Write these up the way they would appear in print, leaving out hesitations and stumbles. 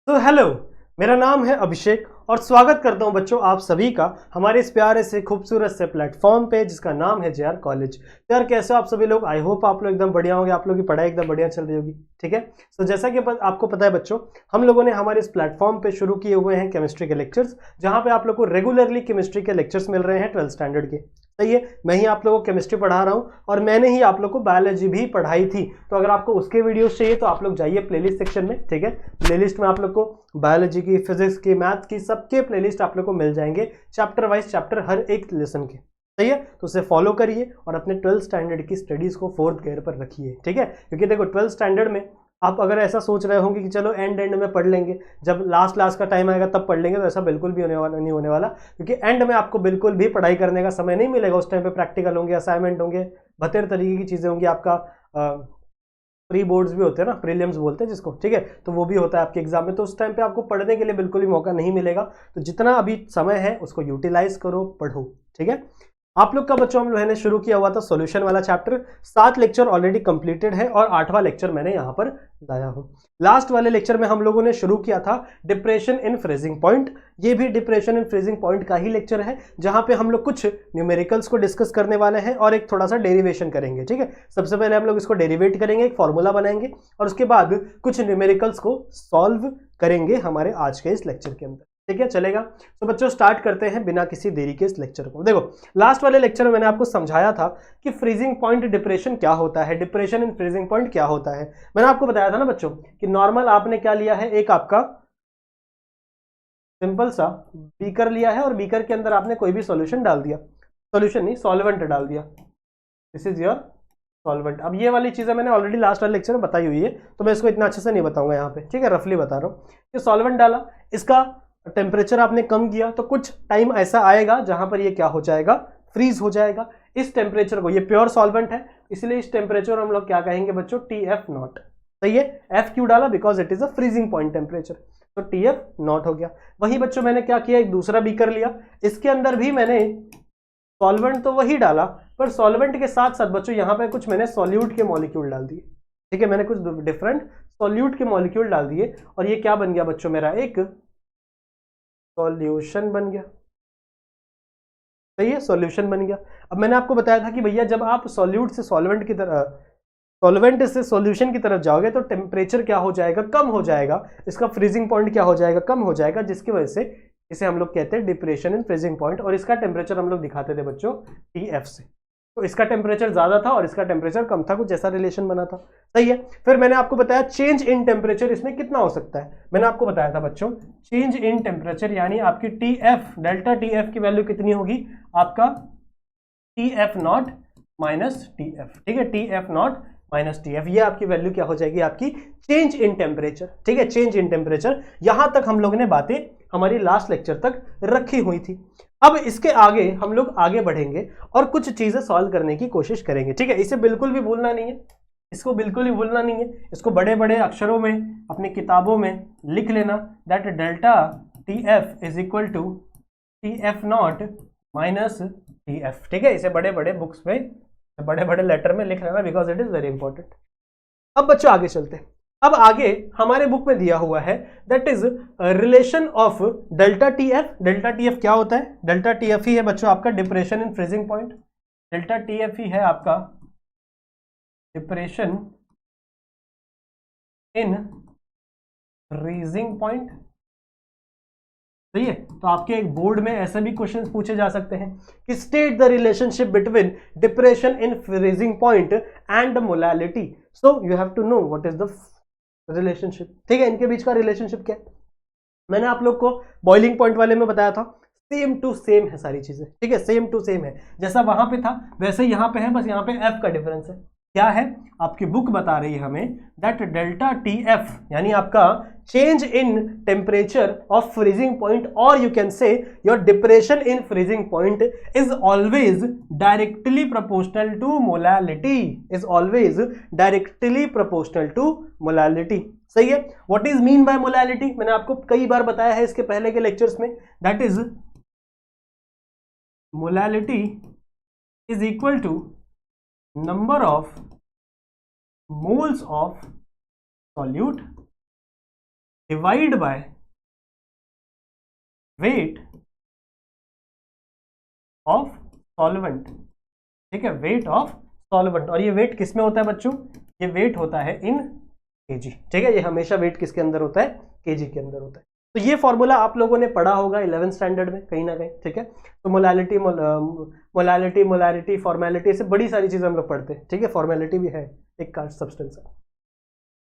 तो हेलो, मेरा नाम है अभिषेक और स्वागत करता हूं बच्चों आप सभी का हमारे इस प्यारे से खूबसूरत से प्लेटफॉर्म पे जिसका नाम है जेआर कॉलेज। तो यार कैसे हो आप सभी लोग? आई होप आप लोग एकदम बढ़िया होंगे, आप लोग की पढ़ाई एकदम बढ़िया चल रही होगी। ठीक है, तो जैसा कि आपको पता है बच्चों, हम लोगों ने हमारे इस प्लेटफॉर्म पे शुरू किए हुए हैं केमिस्ट्री के लेक्चर्स, जहां पे आप लोग को रेगुलरली केमिस्ट्री के लेक्चर्स मिल रहे हैं 12th स्टैंडर्ड के। सही है, मैं ही आप लोगों को केमिस्ट्री पढ़ा रहा हूँ और मैंने ही आप लोग को बायोलॉजी भी पढ़ाई थी। तो अगर आपको उसके वीडियोस चाहिए तो आप लोग जाइए प्लेलिस्ट सेक्शन में। ठीक है, प्लेलिस्ट में आप लोग को बायोलॉजी की, फिजिक्स की, मैथ की सबके प्लेलिस्ट आप लोग को मिल जाएंगे, चैप्टर वाइज चैप्टर हर एक लेसन के। सही है, तो उसे फॉलो करिए और अपने 12th स्टैंडर्ड की स्टडीज को 4th गियर पर रखिए। ठीक है, क्योंकि देखो 12th स्टैंडर्ड में आप अगर ऐसा सोच रहे होंगे कि चलो एंड में पढ़ लेंगे, जब लास्ट का टाइम आएगा तब पढ़ लेंगे, तो ऐसा बिल्कुल भी नहीं होने वाला। क्योंकि एंड में आपको बिल्कुल भी पढ़ाई करने का समय नहीं मिलेगा। उस टाइम पे प्रैक्टिकल होंगे, असाइनमेंट होंगे, बतेर तरीके की चीजें होंगी। आपका प्री बोर्ड्स भी होते हैं ना, प्रीलिम्स बोलते हैं जिसको। ठीक है, तो वो भी होता है आपके एग्जाम में। तो उस टाइम पे आपको पढ़ने के लिए बिल्कुल भी मौका नहीं मिलेगा। तो जितना अभी समय है उसको यूटिलाइज करो, पढ़ो। ठीक है, आप लोग का बच्चों हम लोगों ने शुरू किया हुआ था सॉल्यूशन वाला चैप्टर। 7 लेक्चर ऑलरेडी कंप्लीटेड है और 8वां लेक्चर मैंने यहां पर लाया हूं। लास्ट वाले लेक्चर में हम लोगों ने शुरू किया था डिप्रेशन इन फ्रीजिंग पॉइंट। ये भी डिप्रेशन इन फ्रीजिंग पॉइंट का ही लेक्चर है, जहां पे हम लोग कुछ न्यूमेरिकल्स को डिस्कस करने वाले हैं और एक थोड़ा सा डेरिवेशन करेंगे। ठीक है, सबसे पहले हम लोग इसको डेरिवेट करेंगे, एक फॉर्मूला बनाएंगे और उसके बाद कुछ न्यूमेरिकल्स को सॉल्व करेंगे हमारे आज के इस लेक्चर के अंदर। ठीक है, चलेगा। तो बच्चों स्टार्ट करते हैं बिना किसी देरी के इस लेक्चर को। देखो, लास्ट वाले लेक्चर में मैंने आपको समझाया था कि फ्रीजिंग पॉइंट डिप्रेशन क्या होता है, डिप्रेशन इन फ्रीजिंग पॉइंट क्या होता है। मैंने आपको बताया था ना बच्चों कि नॉर्मल आपने क्या लिया है, एक आपका सिंपल सा बीकर लिया है और बीकर के अंदर आपने कोई भी सॉल्यूशन डाल दिया, सॉल्यूशन नहीं सॉल्वेंट डाल दिया। This is your solvent. अब ये वाली चीजें मैंने ऑलरेडी लास्ट वाले लेक्चर में बताई हुई है, तो मैं इसको इतना अच्छे से नहीं बताऊंगा यहाँ पे। ठीक है, रफली बता रहा हूँ। ये सॉल्वेंट डाला, इसका टेम्परेचर आपने कम किया, तो कुछ टाइम ऐसा आएगा जहां पर ये क्या हो जाएगा, फ्रीज हो जाएगा। इस टेम्परेचर को, ये प्योर सॉल्वेंट है इसलिए इस टेम्परेचर हम लोग क्या कहेंगे बच्चों, TF0। सही है, एफ क्यों डाला, because it is a freezing point temperature, तो TF0 हो गया। वही बच्चों मैंने क्या किया, एक दूसरा बीकर लिया, इसके अंदर भी मैंने सॉल्वेंट तो वही डाला, पर सॉल्वेंट के साथ साथ बच्चों यहां पे कुछ मैंने सॉल्यूट के मॉलिक्यूल डाल दिए। ठीक है, मैंने कुछ डिफरेंट सॉल्यूट के मॉलिक्यूल डाल दिए और ये क्या बन गया बच्चों, मेरा एक सॉल्यूशन बन गया। सही है, सॉल्यूशन बन गया। अब मैंने आपको बताया था कि भैया जब आप सॉल्यूट से सॉल्वेंट की तरह, सॉल्वेंट से सॉल्यूशन की तरफ जाओगे तो टेम्परेचर क्या हो जाएगा, कम हो जाएगा। इसका फ्रीजिंग पॉइंट क्या हो जाएगा, कम हो जाएगा, जिसकी वजह से इसे हम लोग कहते हैं डिप्रेशन इन फ्रीजिंग पॉइंट। और इसका टेम्परेचर हम लोग दिखाते थे बच्चों TF से। तो इसका टेम्परेचर ज्यादा था और इसका टेम्परेचर कम था, कुछ ऐसा रिलेशन बना था। सही है, फिर मैंने आपको बताया चेंज इन टेम्परेचर इसमें कितना हो सकता है। मैंने आपको बताया था बच्चों चेंज इन टेम्परेचर यानी आपकी TF, डेल्टा TF की वैल्यू कितनी होगी, आपका TF0 माइनस TF। ठीक है, TF0 माइनस TF, ये आपकी वैल्यू क्या हो जाएगी, आपकी चेंज इन टेम्परेचर। ठीक है, चेंज इन टेम्परेचर। यहां तक हम लोगों ने बातें हमारी लास्ट लेक्चर तक रखी हुई थी। अब इसके आगे हम लोग आगे बढ़ेंगे और कुछ चीजें सॉल्व करने की कोशिश करेंगे। ठीक है, इसे बिल्कुल भी भूलना नहीं है, इसको बिल्कुल भी भूलना नहीं है। इसको बड़े बड़े अक्षरों में अपनी किताबों में लिख लेना, that delta TF is equal to TF0 minus TF। ठीक है, इसे बड़े बड़े बुक्स में, बड़े बड़े लेटर में लिख लेना, because it is very important. अब बच्चों आगे चलते हैं। अब आगे हमारे बुक में दिया हुआ है that is relation of delta TF। Delta TF क्या होता है, डेल्टा TF ही है बच्चों आपका depression in freezing point. Delta TF ही है आपका डिप्रेशन इन फ्रीजिंग पॉइंट। सही है, तो आपके एक बोर्ड में ऐसे भी क्वेश्चंस पूछे जा सकते हैं कि state the relationship between depression in freezing point and molality. So you have to know what is the relationship. ठीक है, इनके बीच का रिलेशनशिप क्या है, मैंने आप लोग को बॉइलिंग पॉइंट वाले में बताया था, सेम टू सेम है सारी चीजें। ठीक है, सेम टू सेम है, जैसा वहां पे था वैसे यहां पे है, बस यहां पे F का डिफरेंस है। क्या है, आपकी बुक बता रही है हमें दैट डेल्टा TF यानी आपका change in temperature of freezing point, और you can say your depression in freezing point is always directly proportional to molality, is always directly proportional to molality. सही है, what is mean by molality, मैंने आपको कई बार बताया है इसके पहले के लेक्चर्स में, that is molality is equal to number of moles of solute divide by weight of solvent, ठीक है, वेट ऑफ सॉल्वेंट। और ये वेट किस में होता है बच्चों, ये वेट होता है इन केजी, ठीक है, ये हमेशा वेट किसके अंदर होता है, केजी के अंदर होता है। तो ये फॉर्मूला आप लोगों ने पढ़ा होगा 11th स्टैंडर्ड में कहीं ना कहीं, ठीक है। तो मोलालिटी मोलारिटी फॉर्मेलिटी से बड़ी सारी चीजें हम लोग पढ़ते हैं, ठीक है, फॉर्मेलिटी भी है एक का सब्सटेंस है।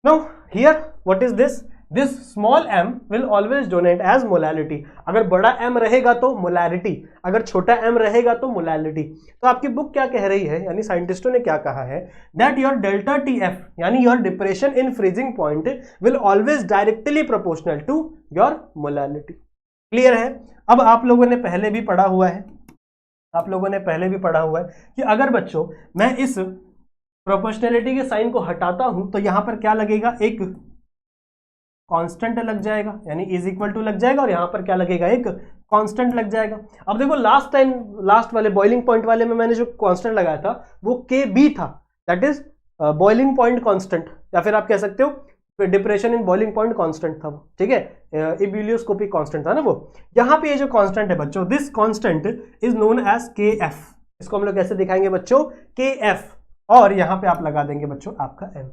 Now here what is this, this small m will always donate as molality. अगर बड़ा m रहेगा तो मोलारिटी, अगर छोटा m रहेगा तो मोलालिटी। तो आपकी बुक क्या कह रही है, यानी साइंटिस्टों ने क्या कहा है, दैट योर डेल्टा TF यानी your depression in freezing point will always directly proportional to your molality. Clear है। अब आप लोगों ने पहले भी पढ़ा हुआ है, आप लोगों ने पहले भी पढ़ा हुआ है कि अगर बच्चों मैं इस प्रोपोर्शनैलिटी के साइन को हटाता हूं तो यहां पर क्या लगेगा, एक कांस्टेंट लग जाएगा, यानी इज इक्वल टू लग जाएगा, और यहां पर क्या लगेगा, एक कांस्टेंट लग जाएगा। अब देखो लास्ट टाइम, लास्ट वाले बॉइलिंग पॉइंट वाले में मैंने जो कांस्टेंट लगाया था वो KB था, that is boiling point constant, या फिर आप कह सकते हो depression in boiling point constant था वो, ठीक है, इब्यूलियोस्कोपिक कांस्टेंट था ना वो। यहां पे ये जो कांस्टेंट है बच्चों, this constant is known as KF। इसको हम लोग कैसे दिखाएंगे बच्चों, KF, और यहां पे आप लगा देंगे बच्चों आपका M,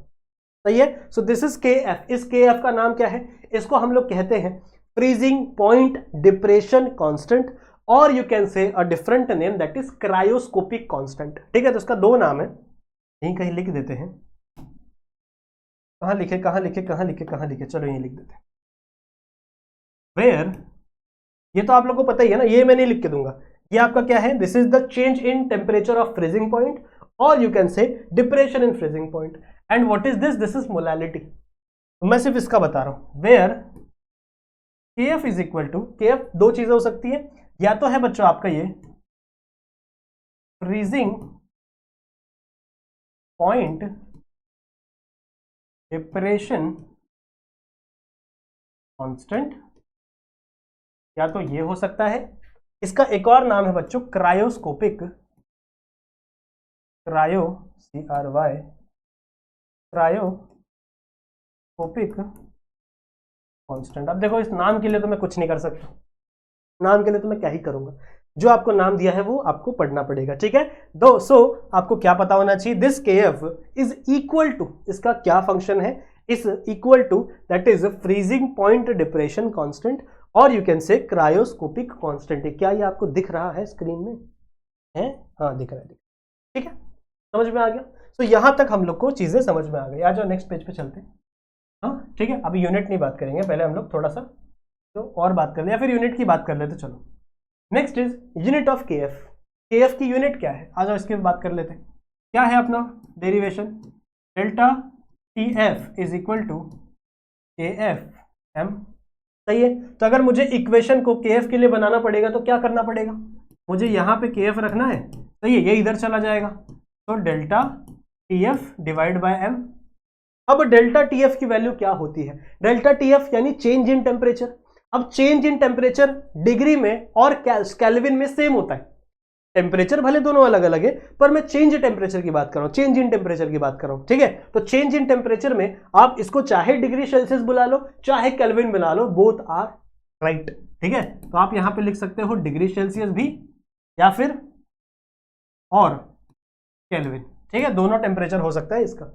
सही है। सो दिस इज KF। इस KF का नाम क्या है, इसको हम लोग कहते हैं फ्रीजिंग पॉइंट डिप्रेशन कांस्टेंट, और यू कैन से a different name that is cryoscopic constant, ठीक है। तो इसका दो नाम है, यहीं कहीं लिख देते हैं, कहां लिखे कहां लिखे कहां लिखे कहां लिखे, चलो यहीं लिख देते हैं, वेयर, ये तो आप लोग को पता ही है ना, ये मैं नहीं लिख के दूंगा, ये आपका क्या है, this is the change in temperature of freezing point, और you can say depression in freezing point. And what is this, this is molality. मैं सिर्फ इसका बता रहा हूं, where KF is equal to, KF दो चीजें हो सकती है, या तो है बच्चों आपका ये फ्रीजिंग पॉइंट डिप्रेशन कांस्टेंट, या तो ये हो सकता है, इसका एक और नाम है बच्चों cryoscopic, cryo CRY, cryoscopic constant. अब देखो इस नाम के लिए तो मैं कुछ नहीं कर सकता, नाम के लिए तो मैं क्या ही करूंगा, जो आपको नाम दिया है वो आपको पढ़ना पड़ेगा, ठीक है। दो सो आपको क्या पता होना चाहिए, this KF is equal to, इसका क्या फंक्शन है, इस equal to that is freezing point depression constant, और you can say cryoscopic constant. क्या ये आपको दिख रहा है स्क्रीन में, है, हाँ दिख रहा है, ठीक है, समझ में आ गया। तो यहां तक हम लोग को चीजें समझ में आ गई। आ जाओ नेक्स्ट पेज पे चलते हैं, हाँ ठीक है। अभी यूनिट नहीं बात करेंगे, पहले हम लोग थोड़ा सा तो और बात कर ले, या फिर यूनिट की बात कर लेते, चलो next is unit of KF। KF की यूनिट क्या है, आ जाओ इसकी बात कर लेते हैं। क्या है अपना derivation, delta TF is equal to KFM, सही है। तो अगर मुझे इक्वेशन को KF के लिए बनाना पड़ेगा तो क्या करना पड़ेगा, मुझे यहाँ पे KF रखना है, सही है, ये इधर चला जाएगा, तो delta TF divide by M। अब डेल्टा TF की वैल्यू क्या होती है, डेल्टा TF यानी चेंज इन टेम्परेचर। अब चेंज इन टेम्परेचर डिग्री में और केल्विन में सेम होता है, टेम्परेचर भले दोनों अलग अलग है, पर मैं चेंज टेम्परेचर की बात कर रहा हूं, चेंज इन टेम्परेचर की बात कर रहा हूं, ठीक है। तो चेंज इन टेम्परेचर में आप इसको चाहे डिग्री सेल्सियस बुला लो चाहे केल्विन बुला लो, बोथ आर राइट, ठीक है। तो आप यहां पे लिख सकते हो डिग्री सेल्सियस भी या फिर और केल्विन, ठीक है, दोनों टेम्परेचर हो सकता है इसका।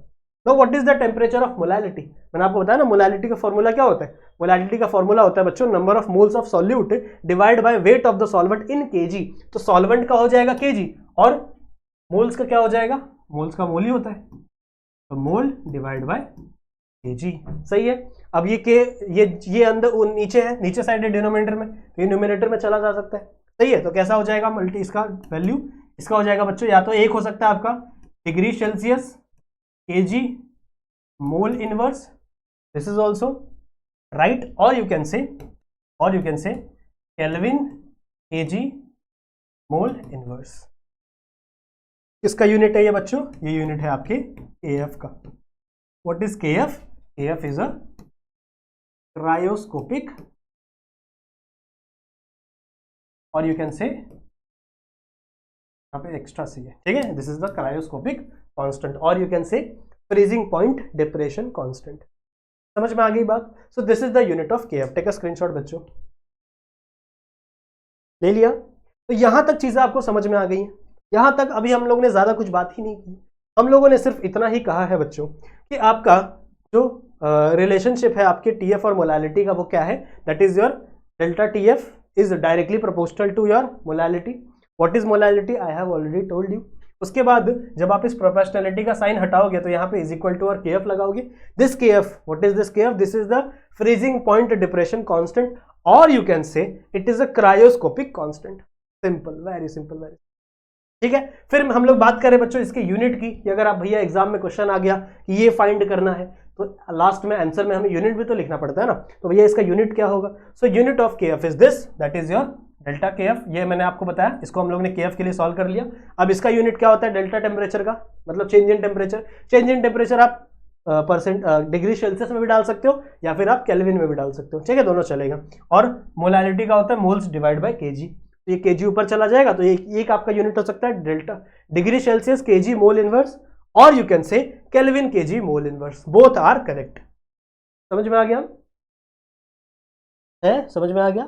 तो what is the temperature of molality, मैंने आपको बताया ना मोलालिटी का फॉर्मूला क्या होता है, मोलालिटी का फॉर्मूला होता है बच्चों number of moles of solute divide by weight of the solvent in KG. तो सॉल्वेंट का हो जाएगा केजी, और मोल्स का क्या हो जाएगा, मोल्स का मोल ही होता है, तो मोल डिवाइड बाय केजी, सही है। अब ये के ये अंदर नीचे है, नीचे साइड है डिनोमिनेटर में, तो ये न्यूमिनेटर में चला जा सकता है, सही है। तो कैसा हो जाएगा मल्टी, इसका वैल्यू इसका हो जाएगा बच्चों, या तो एक हो सकता है आपका degree Celsius kg mole inverse, this is also right, or you can say Kelvin kg mole inverse। किसका यूनिट है ये बच्चों, ये यूनिट है आपके KF का। What is KF, KF is a cryoscopic, और यू कैन से यहाँ पे एक्स्ट्रा सी है, ठीक है, this is the cryoscopic constant, और you can say freezing point depression constant. समझ में आ गई बात? So this is the unit of KF. Take a screenshot बच्चों, ले लिया? तो यहां तक चीजें आपको समझ में आ गई हैं। यहां तक अभी हम लोगों ने ज्यादा कुछ बात ही नहीं की। हम लोगों ने सिर्फ इतना ही कहा है बच्चों कि आपका जो रिलेशनशिप है आपके टीएफ और मोलालिटी का, वो क्या है? That is your delta TF is directly proportional to your molality. What is molality? I have already told you. उसके बाद जब आप इस प्रोपोर्शनलिटी का साइन हटाओगे तो यहाँ पे इज इक्वल टू और केएफ लगाओगे। This KF, what is this KF? This is the freezing point depression constant, और you can say it is a cryoscopic constant. Simple, very simple, very, ठीक है। फिर हम लोग बात करें बच्चों इसके यूनिट की, कि अगर आप भैया एग्जाम में क्वेश्चन आ गया कि ये फाइंड करना है, तो लास्ट में आंसर में हमें यूनिट भी तो लिखना पड़ता है ना। तो भैया इसका यूनिट क्या होगा? So unit of KF is this, that is your delta KF. ये मैंने आपको बताया, इसको हम लोग ने केएफ के लिए सॉल्व कर लिया। अब इसका यूनिट क्या होता है? डेल्टा टेम्परेचर का, मतलब change in temperature. Change in temperature आप परसेंट डिग्री सेल्सियस में भी डाल सकते हो या फिर आप केल्विन में भी डाल सकते हो, ठीक है, दोनों चलेगा। और मोलालिटी का होता है मोल्स डिवाइड बाय केजी। तो ये केजी ऊपर चला जाएगा, तो एक आपका यूनिट हो सकता है delta degree Celsius KG mole inverse, और you can say kelvin KG mole inverse. Both are correct. समझ में आ गया है? समझ में आ गया?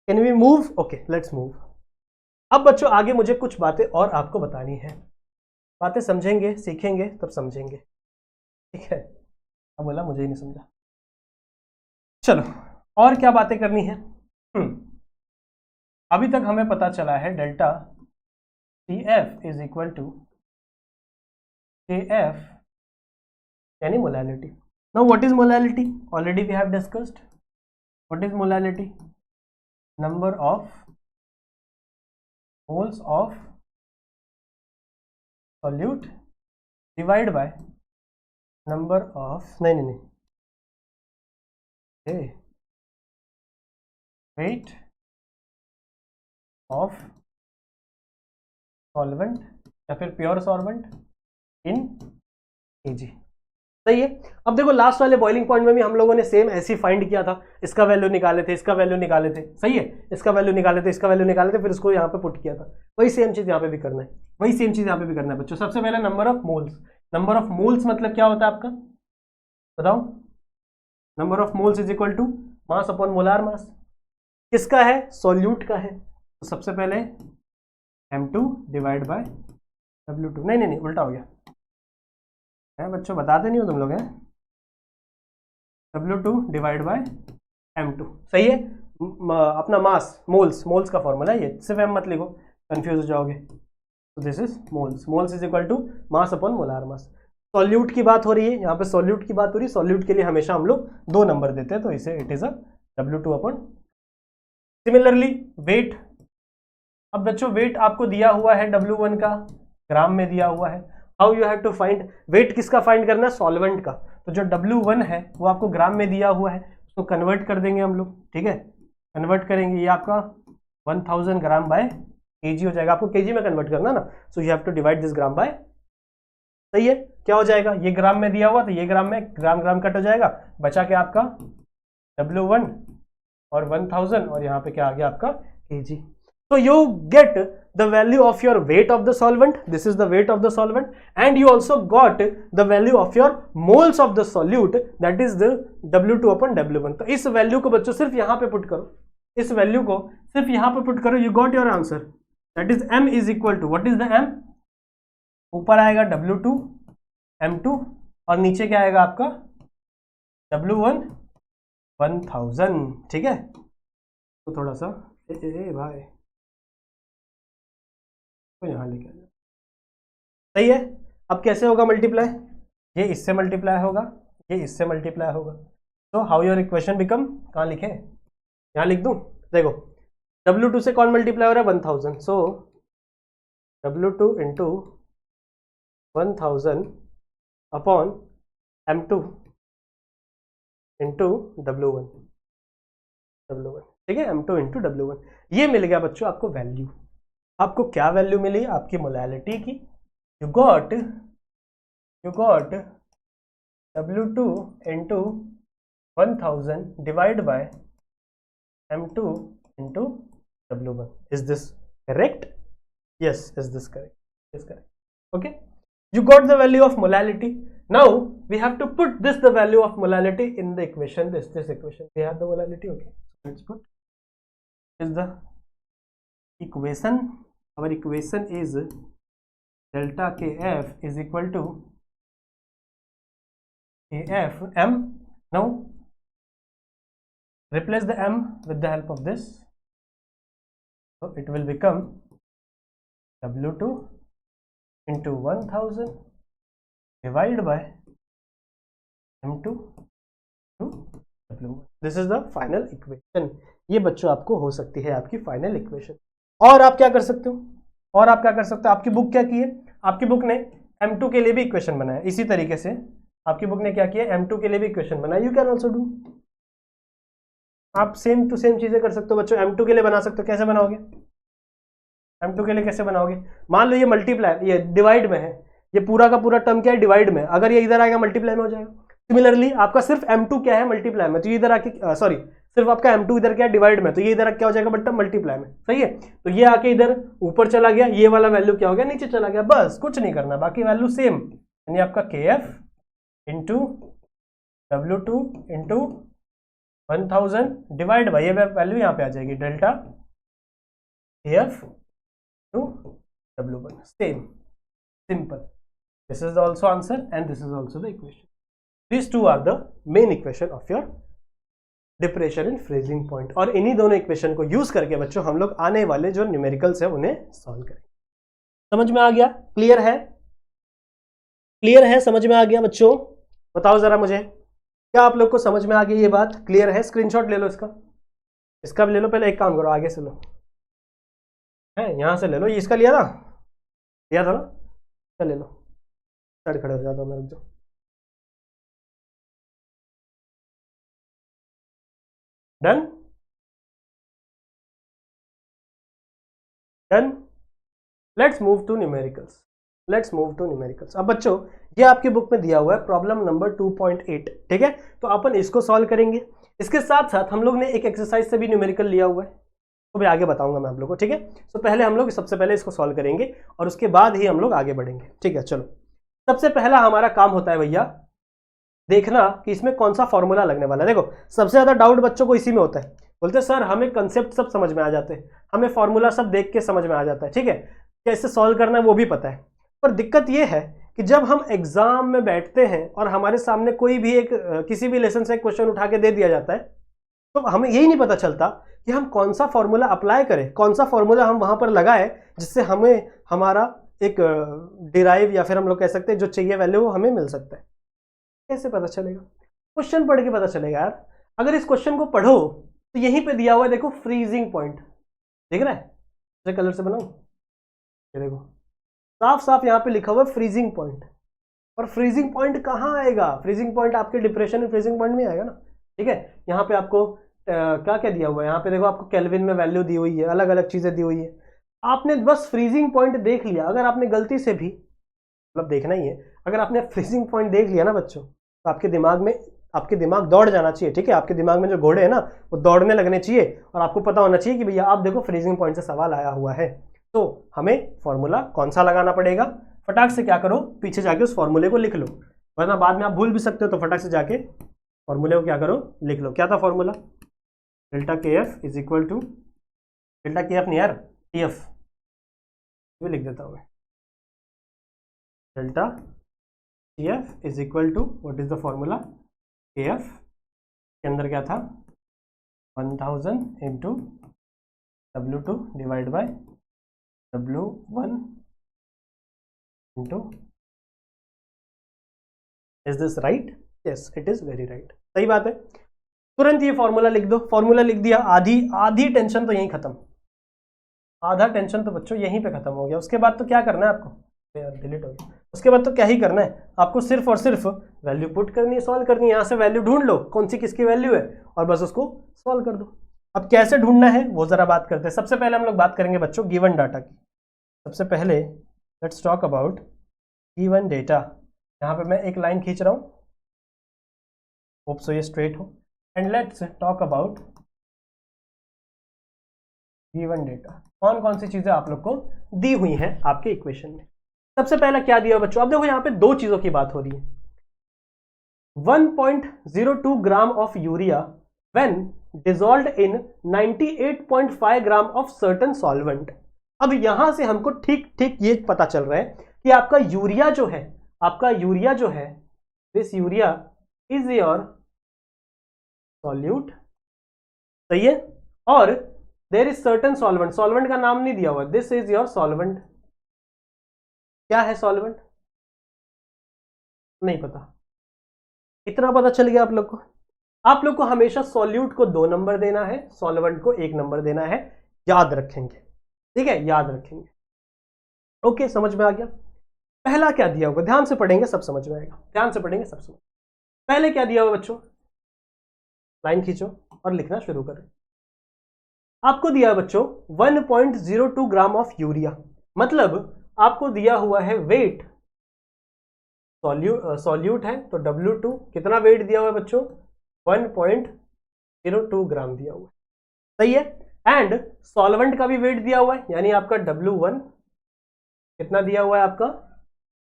Can we move? Okay, let's move. अब बच्चों आगे मुझे कुछ बातें और आपको बतानी है। बातें समझेंगे, सीखेंगे, तब समझेंगे, ठीक है। अब बोला मुझे ही नहीं समझा। चलो, और क्या बातें करनी है? अभी तक हमें पता चला है delta TF is equal to KF यानी molality. Now what is molality? Already we have discussed. What is molality? Number of moles of solute divide by number of, नहीं, वेट ऑफ सॉल्वेंट या फिर प्योर सॉल्वेंट इन केजी। सही है। अब देखो last वाले boiling point में भी हम लोगों ने सेम ऐसे फाइंड किया था। इसका वैल्यू निकाले थे, इसका वैल्यू निकाले थे, सही है, इसका वैल्यू निकाले थे, इसका वैल्यू निकाले थे, फिर इसको यहाँ पे पुट किया था। वही सेम चीज यहाँ पे भी करना है, वही सेम चीज यहाँ पे भी करना है बच्चों। सबसे पहले number of moles. Number of moles मतलब क्या होता है आपका? बताओ। Number of moles is equal to mass upon molar mass. किसका है? सॉल्यूट का है। तो सबसे पहले m2 डिवाइड बाय W2। नहीं, उल्टा हो गया है बच्चों, बताते नहीं हो तुम लोग हैं। W2 डिवाइड बाय M2, सही है। अपना मास, मोल्स का फॉर्मूला है ये, सिर्फ m मत लिखो, कंफ्यूज हो जाओगे। तो this is moles is equal to mass upon molar mass. Solute की बात हो रही है यहाँ पे, सॉल्यूट की बात हो रही है। सॉल्यूट के लिए हमेशा हम लोग 2 नंबर देते हैं, तो इसे it is a W2 upon. Similarly weight. अब बच्चों वेट आपको दिया हुआ है W1 का, ग्राम में दिया हुआ है। How you have to find weight? किसका फाइंड करना है? सॉल्वेंट का। तो जो W1 है वो आपको ग्राम में दिया हुआ है, उसको कन्वर्ट कर देंगे हम लोग, ठीक है। कन्वर्ट करेंगे, ये आपका 1000 ग्राम बाय केजी हो जाएगा। आपको केजी में कन्वर्ट करना ना, so you have to divide this gram by, सही है। क्या हो जाएगा? ये ग्राम में दिया हुआ, तो ये ग्राम में ग्राम कट हो जाएगा, बचा के आपका W1 और 1000, और यहाँ पे क्या आ गया आपका KG. So you get the value of your weight of the solvent. This is the weight of the solvent, and you also got the value of your moles of the solute, that is the W2 upon W1. तो इस value को बच्चों सिर्फ यहाँ पे put करो, इस value को सिर्फ यहाँ पे पुट करो, you got your answer. That is m is equal to, what is the m? ऊपर आएगा W2 M2 और नीचे क्या आएगा आपका W1 1000, ठीक है। तो थोड़ा सा भाई तो यहाँ लेके आ जाओ, सही है। अब कैसे होगा मल्टीप्लाई? ये इससे मल्टीप्लाई होगा, ये इससे मल्टीप्लाई होगा। तो हाउ योर इक्वेशन बिकम, कहाँ लिखे? यहाँ लिख दूँ, देखो W2 से कौन मल्टीप्लाई हो रहा है? 1000। सो W2 into 1000 upon M2 into W1, ठीक है, M2 इंटू W1। ये मिल गया बच्चों आपको वैल्यू। आपको क्या वैल्यू मिली? आपकी मोलालिटी की। You got W2 into 1000 divide by M2 into W1। Is this correct? Yes, is this correct? Is correct. Okay, you got the value of molality. now we have to put this the value of molality in the equation, this equation. We have the molality. Okay, let's put is the equation. Our equation is delta Kf is equal to Kf m. Now replace the m with the help of this, so it will become W2 into 1000 divided by m2 to W1. This is the final equation. ये बच्चों आपको हो सकती है आपकी final equation. और आप क्या कर सकते हो, आपकी बुक क्या की है, आपकी बुक ने m2 के लिए भी इक्वेशन बनाया. इसी तरीके से आपकी बुक ने क्या किया, m2 के लिए भी इक्वेशन बनाया. You can also do. आप सेम टू सेम चीजें कर सकते हो बच्चों. m2 के लिए बना सकते हो. कैसे बनाओगे, m2 के लिए कैसे बनाओगे? मान लो ये मल्टीप्लाई, ये डिवाइड में है, ये पूरा का पूरा टर्म क्या है, डिवाइड में. अगर ये इधर आएगा मल्टीप्लाई में हो जाएगा. सिमिलरली आपका सिर्फ m2 क्या है, मल्टीप्लाई में, तो ये इधर आके सॉरी सिर्फ आपका m2 इधर क्या है, डिवाइड में, तो ये इधर क्या हो जाएगा बट मल्टीप्लाई में. सही है. तो ये आके इधर ऊपर चला गया, ये वाला वैल्यू क्या हो गया, नीचे चला गया. बस कुछ नहीं करना, बाकी वैल्यू सेम. यानी आपका kf into W2 into 1000 divide by ये वैल्यू यहाँ पे आ जाएगी, delta kf to W1. Same, simple. This is also answer and this is also the equation. These two are the main equation of your depression in freezing point. और इन्हीं दोनों equation को use करके बच्चों हम लोग आने वाले जो न्यूमेरिकल्स है उन्हें सॉल्व करेंगे. समझ में आ गया? क्लियर है? क्लियर है? समझ में आ गया बच्चों? बताओ जरा मुझे, क्या आप लोग को समझ में आ गई ये बात? क्लियर है? स्क्रीनशॉट ले लो इसका भी ले लो. पहले एक काम करो, आगे से लो, है यहां से ले लो. ये इसका लिया था ना, चल ले लो. साइड खड़े हो जाता हूं मैं, रुक जाओ. Done. Let's move to numericals. अब बच्चों ये आपकी बुक में दिया हुआ है प्रॉब्लम नंबर 2.8. ठीक है, तो अपन इसको सॉल्व करेंगे. इसके साथ साथ हम लोग ने एक एक्सरसाइज से भी न्यूमेरिकल लिया हुआ है, तो मैं आगे बताऊंगा मैं आप लोगों को. ठीक है, तो पहले हम लोग सबसे पहले इसको सॉल्व करेंगे और उसके बाद ही हम लोग आगे बढ़ेंगे. ठीक है, चलो. सबसे पहला हमारा काम होता है भैया देखना कि इसमें कौन सा फॉर्मूला लगने वाला है. देखो सबसे ज्यादा डाउट बच्चों को इसी में होता है. बोलते हैं सर हमें कंसेप्ट सब समझ में आ जाते हैं, हमें फॉर्मूला सब देख के समझ में आ जाता है. ठीक है, कैसे सॉल्व करना है वो भी पता है, पर दिक्कत ये है कि जब हम एग्जाम में बैठते हैं और हमारे सामने कोई भी एक किसी भी लेसन से एक क्वेश्चन उठा के दे दिया जाता है, तो हमें यही नहीं पता चलता कि हम कौन सा फॉर्मूला अप्लाई करें, कौन सा फॉर्मूला हम वहां पर लगाएं जिससे हमें हमारा एक डिराइव या फिर हम लोग कह सकते हैं जो चाहिए वैल्यू वो हमें मिल सकता है. कैसे पता चलेगा? क्वेश्चन पढ़ के पता चलेगा यार. अगर इस क्वेश्चन को पढ़ो तो यहीं पे दिया हुआ है, देखो फ्रीजिंग पॉइंट देख रहा है, इसे कलर से बनाओ, ये देखो साफ साफ यहाँ पे लिखा हुआ है फ्रीजिंग पॉइंट. और फ्रीजिंग पॉइंट कहाँ आएगा? फ्रीजिंग पॉइंट आपके डिप्रेशन फ्रीजिंग पॉइंट में आएगा ना. ठीक है, यहाँ पे आपको क्या क्या दिया हुआ है, यहाँ पे देखो आपको केल्विन में वैल्यू दी हुई है, अलग अलग चीजें दी हुई है. आपने बस फ्रीजिंग पॉइंट देख लिया. अगर आपने गलती से भी, मतलब देखना ही है, अगर आपने फ्रीजिंग पॉइंट देख लिया ना बच्चों, तो आपके दिमाग दौड़ जाना चाहिए. ठीक है, आपके दिमाग में जो घोड़े हैं ना वो दौड़ने लगने चाहिए और आपको पता होना चाहिए कि भैया आप देखो फ्रीजिंग पॉइंट से सवाल आया हुआ है. तो हमें फॉर्मूला कौन सा लगाना पड़ेगा? फटाक से क्या करो, पीछे जाके उस फॉर्मूले को लिख लो, वरना बाद में आप भूल भी सकते हो. तो फटाक से जाके फॉर्मूले को क्या करो, लिख लो. क्या था formula? Delta KF is equal to, delta KF नहीं यार, TF लिख देता हूँ मैं. Delta TF is equal to what is the formula? KF के अंदर क्या था, 1000 into W2 divide by W1 into. Is this right? Yes, it is very right. सही बात है. तुरंत ये फॉर्मूला लिख दो. फॉर्मूला लिख दिया, आधी टेंशन तो यहीं खत्म. आधा टेंशन तो बच्चों यहीं पे खत्म हो गया. उसके बाद तो क्या करना है आपको, डिलीट हो गया. उसके बाद तो क्या ही करना है आपको, सिर्फ और सिर्फ वैल्यू पुट करनी है, सॉल्व करनी है. यहाँ से वैल्यू ढूंढ लो कौन सी किसकी वैल्यू है और बस उसको सॉल्व कर दो. अब कैसे ढूंढना है वो जरा बात करते हैं. सबसे पहले हम लोग बात करेंगे बच्चों गिवन डाटा की. सबसे पहले let's talk about given data. यहाँ पे मैं एक लाइन खींच रहा हूँ, होप सो ये स्ट्रेट हो. And let's talk about given data. कौन कौन सी चीजें आप लोग को दी हुई हैं आपके इक्वेशन में. सबसे पहला क्या दिया बच्चों? अब देखो यहाँ पे दो चीजों की बात हो रही है. 1.02 gram of urea when dissolved in 98.5 gram of certain solvent. अब यहां से हमको ठीक ठीक ये पता चल रहा है कि आपका यूरिया जो है this urea is your solute, सही है, और there is certain solvent, solvent का नाम नहीं दिया हुआ, दिस इज योर सॉल्वेंट। क्या है सॉल्वेंट? नहीं पता, इतना पता चल गया आप लोग को। आप लोग को हमेशा सॉल्यूट को 2 नंबर देना है, सॉल्वेंट को 1 नंबर देना है, याद रखेंगे, ठीक है, याद रखेंगे। ओके, समझ में आ गया। पहला क्या दिया होगा, ध्यान से पढ़ेंगे सब समझ में आएगा, ध्यान से पढ़ेंगे सब समझ। पहले क्या दिया हुआ बच्चों, लाइन खींचो और लिखना शुरू करें। आपको दिया बच्चों 1.02 ग्राम ऑफ यूरिया, मतलब आपको दिया हुआ है वेट, सॉल्यूट है तो W2 कितना वेट दिया हुआ है बच्चों, 1.02 ग्राम दिया हुआ है, सही है। एंड सॉल्वेंट का भी वेट दिया हुआ है, यानी आपका W1 कितना दिया हुआ है आपका,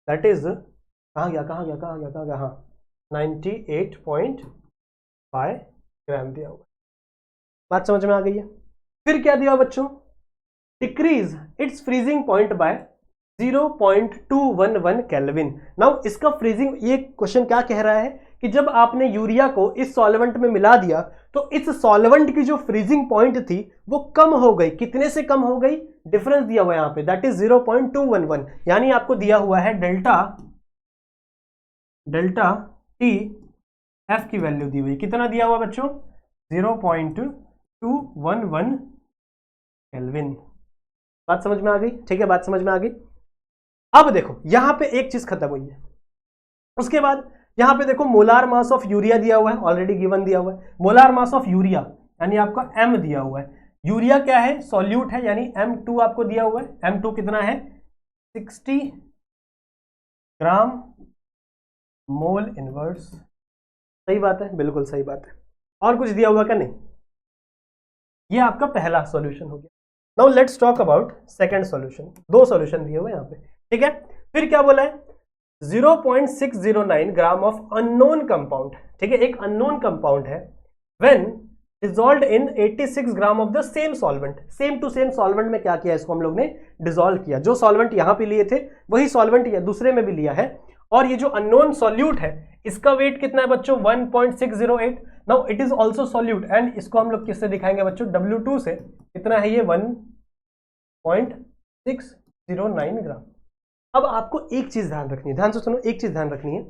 दैट इज कहां गया, हाँ 98.5 ग्राम दिया हुआ है। बात समझ में आ गई है। फिर क्या दिया बच्चों, decrease its freezing point by 0.211 kelvin. Now इसका फ्रीजिंग, ये क्वेश्चन क्या कह रहा है कि जब आपने यूरिया को इस सॉल्वेंट में मिला दिया तो इस सॉल्वेंट की जो फ्रीजिंग पॉइंट थी वो कम हो गई, कितने से कम हो गई, डिफरेंस दिया हुआ है यहां पे, दैट इज 0.211, यानी आपको दिया हुआ है डेल्टा टी एफ की वैल्यू दी हुई, कितना दिया हुआ बच्चों, 0.211 केल्विन। बात समझ में आ गई, ठीक है, बात समझ में आ गई। अब देखो यहां पे एक चीज खत्म हुई है, उसके बाद यहां पे देखो मोलार मास ऑफ यूरिया दिया हुआ है, ऑलरेडी गिवन दिया हुआ है, मोलार मास ऑफ यूरिया यानी आपका M दिया हुआ है, यूरिया क्या है, सॉल्यूट है, यानी M2 आपको दिया हुआ है, M2 कितना है 60 ग्राम मोल इनवर्स, सही बात है, बिल्कुल सही बात है। और कुछ दिया हुआ क्या, नहीं, ये आपका पहला सॉल्यूशन हो गया। Now let's talk about second solution, 2 solution दिए हुए यहां पे, ठीक है। फिर क्या बोला है, 0.609 ग्राम ऑफ अननोन कंपाउंड, ठीक है, एक अननोन कंपाउंड है, when dissolved in 86 gram of the same solvent, same to same solvent में क्या किया, इसको हम लोग ने डिसॉल्व किया, जो सॉल्वेंट यहां पे लिए थे वही सॉल्वेंट या दूसरे में भी लिया है, और ये जो अननोन सॉल्यूट है इसका वेट कितना है बच्चों, 1.608। Now it is also solute, and इसको हम लोग किससे दिखाएंगे बच्चों, W2 से, कितना है ये 1.609 ग्राम। अब आपको एक चीज ध्यान रखनी है, ध्यान से सुनो, एक चीज ध्यान रखनी है।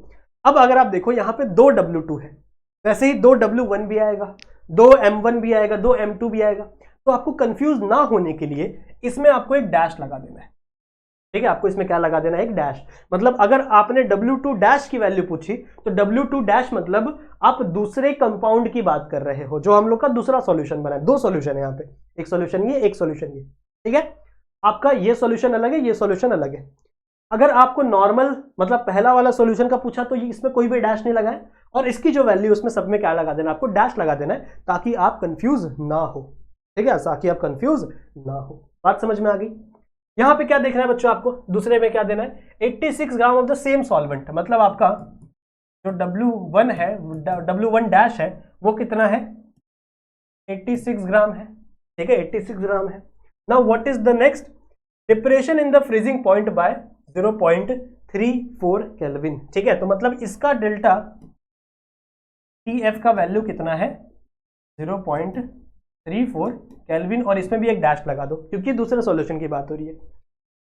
अब अगर आप देखो यहाँ पे 2 W2 है, वैसे ही 2 W1 भी आएगा, 2 M1 भी आएगा, 2 M2 भी आएगा, तो आपको कंफ्यूज ना होने के लिए इसमें आपको एक डैश लगा देना है, ठीक है, आपको इसमें क्या लगा देना है, एक डैश। मतलब अगर आपने W2 डैश की वैल्यू पूछी तो W2 डैश मतलब आप दूसरे कंपाउंड की बात कर रहे हो, जो हम लोग का दूसरा सॉल्यूशन बना है, 2 सॉल्यूशन है यहाँ पे, एक सॉल्यूशन ये, एक सॉल्यूशन ये, ठीक है, आपका ये सॉल्यूशन अलग है, ये सॉल्यूशन अलग है। अगर आपको नॉर्मल मतलब पहला वाला सॉल्यूशन का पूछा तो इसमें कोई भी डैश नहीं लगाए, और इसकी जो वैल्यू उसमें सब में क्या लगा देना, आपको डैश लगा देना है, ताकि आप कंफ्यूज ना हो, ठीक है, ताकि आप कंफ्यूज ना हो। बात समझ में आ गई। यहां पे क्या देखना है बच्चों, आपको दूसरे में क्या देना है, 86 gram of the same solvent, मतलब आपका जो W1 है, W1 डैश है, वो कितना है 86 ग्राम है, ठीक है, 86 ग्राम है। Now what is the next, depression in the freezing point by 0.34 kelvin, ठीक है, तो मतलब इसका डेल्टा TF का वैल्यू कितना है 0.34 केल्विन, और इसमें भी एक डैश लगा दो क्योंकि दूसरे सॉल्यूशन की बात हो रही है।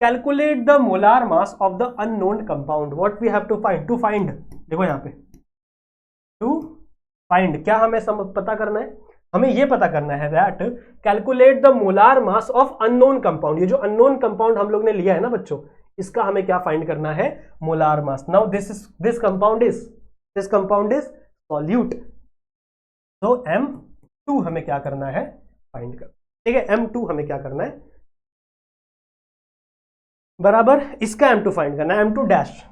Calculate the molar mass of the unknown compound, what we have to find, to find, देखो यहाँ पे टू फाइंड, क्या हमें पता करना है, हमें यह पता करना है that calculate the molar mass of unknown compound, ये जो अननोन कंपाउंड हम लोग ने लिया है ना बच्चों, इसका हमें क्या फाइंड करना है, molar mass. Now this compound is solute, तो M2 हमें क्या करना है, फाइंड कर, ठीक है, M2 हमें क्या करना है, बराबर इसका M2 फाइंड करना है, M2 डैश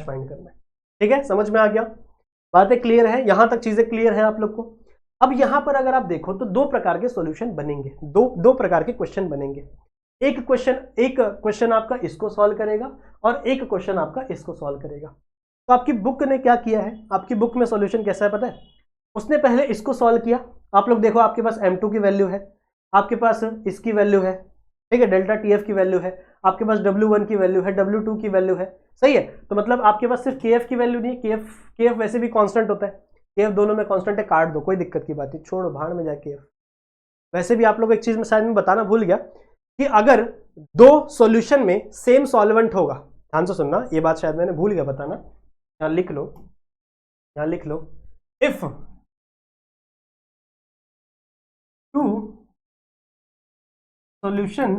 फाइंड करना है, ठीक है, समझ में आ गया, बातें क्लियर है, यहां तक चीजें क्लियर है आप लोग को। अब यहां पर अगर आप देखो तो 2 प्रकार के सॉल्यूशन बनेंगे, दो प्रकार के क्वेश्चन बनेंगे, एक क्वेश्चन आपका इसको सॉल्व करेगा और एक क्वेश्चन आपका इसको सॉल्व करेगा। तो तो आपकी बुक ने क्या किया है, आपकी बुक में सॉल्यूशन कैसा है पता है, उसने पहले इसको सॉल्व किया। आप लोग देखो आपके पास m2 की वैल्यू है, आपके पास इसकी वैल्यू है, ठीक है, डेल्टा TF की वैल्यू है, आपके पास W1 की वैल्यू है, W2 की वैल्यू है, सही है। तो मतलब आपके पास सिर्फ KF की वैल्यू नहीं है, KF वैसे भी कांस्टेंट होता है, KF दोनों में कांस्टेंट है, काट दो कोई दिक्कत की बात नहीं, छोड़ो भाड़ में जाए KF। वैसे भी आप लोग एक चीज में शायद मैं बताना भूल गया कि अगर दो सॉल्यूशन में सेम सॉल्वेंट होगा, ध्यान से सुनना, ये बात शायद मैंने भूल गया बताना, यहां लिख लो, यहां लिख लो, if two solution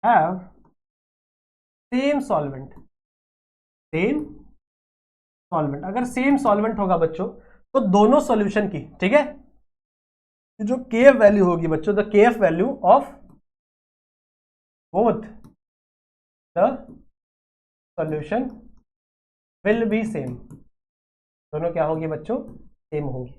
have same solvent, अगर सेम सॉल्वेंट होगा बच्चों तो दोनों सॉल्यूशन की, ठीक है, जो KF वैल्यू होगी बच्चों, the KF value of both the solution will be same, दोनों क्या होगी बच्चों, सेम होगी।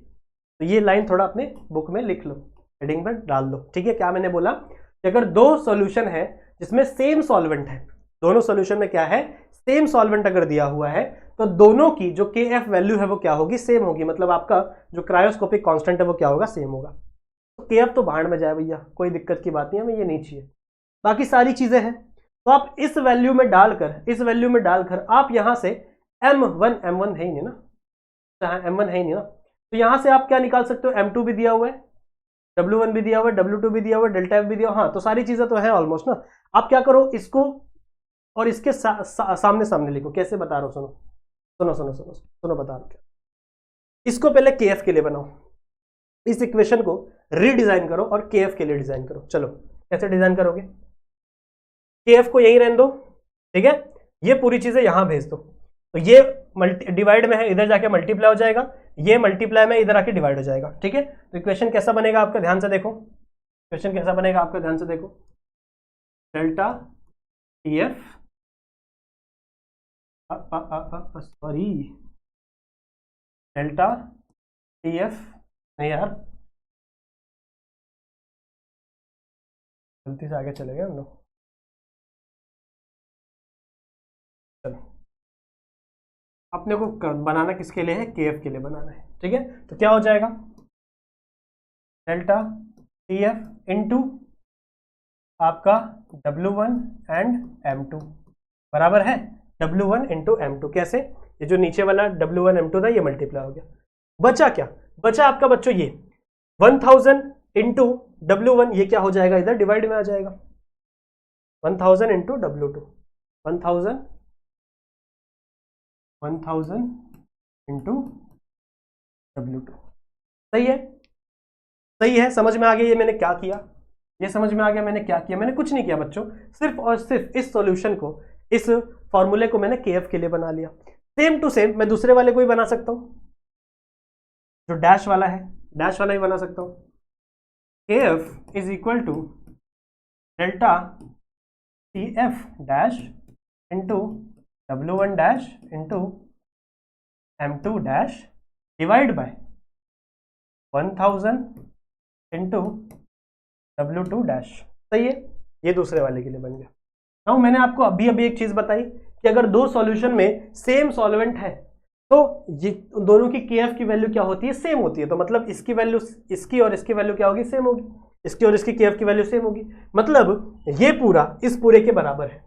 तो ये लाइन थोड़ा अपने बुक में लिख लो, हेडिंग पर डाल दो, ठीक है। क्या मैंने बोला कि अगर दो सॉल्यूशन है जिसमें सेम सॉल्वेंट है, दोनों सॉल्यूशन में क्या है, सेम सॉल्वेंट अगर दिया हुआ है तो दोनों की जो KF वैल्यू है वो क्या होगी, सेम होगी, मतलब आपका जो क्रायोस्कोपिक कांस्टेंट है वो क्या होगा, सेम होगा। तो KF तो भाड़ में जाए भैया, कोई दिक्कत की बात नहीं है, हमें ये नहीं चाहिए, बाकी सारी चीजें हैं। तो आप इस वैल्यू में डालकर आप यहां से M1 है ही नहीं ना, M1 है ही नहीं ना, तो यहां से आप क्या निकाल सकते हो, M2 भी दिया हुआ है, W1 भी दिया हुआ है, W2 भी दिया हुआ है, डेल्टा F भी दिया हुआ, हाँ तो सारी चीजें तो है ऑलमोस्ट ना। आप क्या करो, इसको और इसके सामने सामने लिखो, कैसे बता रहा हूं, सुनो बता रहा हूं क्या। इसको पहले KF के लिए बनाओ, इस इक्वेशन को रीडिजाइन करो और KF के लिए डिजाइन करो। चलो कैसे डिजाइन करोगे, KF को यहीं रहने दो, ठीक है, ये पूरी चीजें यहां भेज दो, तो ये डिवाइड में है, इधर जाके मल्टीप्लाई हो जाएगा, ये मल्टीप्लाई में इधर आके डिवाइड हो जाएगा, ठीक है। तो इक्वेशन कैसा बनेगा आपका, ध्यान से देखो, इक्वेशन कैसा बनेगा आपका, ध्यान से देखो, delta TF sorry delta TF नहीं यार, गलती से आगे चले गए हम लोग, चलो अपने को बनाना किसके लिए है, KF के लिए बनाना है, ठीक है। तो क्या हो जाएगा, डेल्टा TF इंटू आपका W1 एंड M2 बराबर है W1 इंटू M2, कैसे, ये जो नीचे वाला W1 M2 था ये मल्टीप्लाई हो गया, बचा क्या, बचा आपका बच्चों ये 1000 इंटू W1, ये क्या हो जाएगा, इधर डिवाइड में आ जाएगा, 1000 इंटू W2, 1000 इंटू W2, सही है, सही है, समझ में आ गया ये मैंने क्या किया, ये समझ में आ गया मैंने क्या किया, मैंने कुछ नहीं किया बच्चों, सिर्फ और सिर्फ इस सॉल्यूशन को, इस फॉर्मूले को मैंने KF के लिए बना लिया। सेम टू सेम मैं दूसरे वाले को भी बना सकता हूं, जो डैश वाला है, डैश वाला ही बना सकता हूं, KF is equal to delta TF dash into W1 dash into M2 dash divide by 1000 into W2 dash, सही है, ये दूसरे वाले के लिए बन गया। नाउ मैंने आपको अभी एक चीज बताई कि अगर दो सॉल्यूशन में सेम सॉल्वेंट है तो ये दोनों की KF की वैल्यू क्या होती है, सेम होती है, तो मतलब इसकी वैल्यू, इसकी और इसकी वैल्यू क्या होगी, सेम होगी, इसकी और इसकी KF की वैल्यू सेम होगी, मतलब ये पूरा इस पूरे के बराबर है,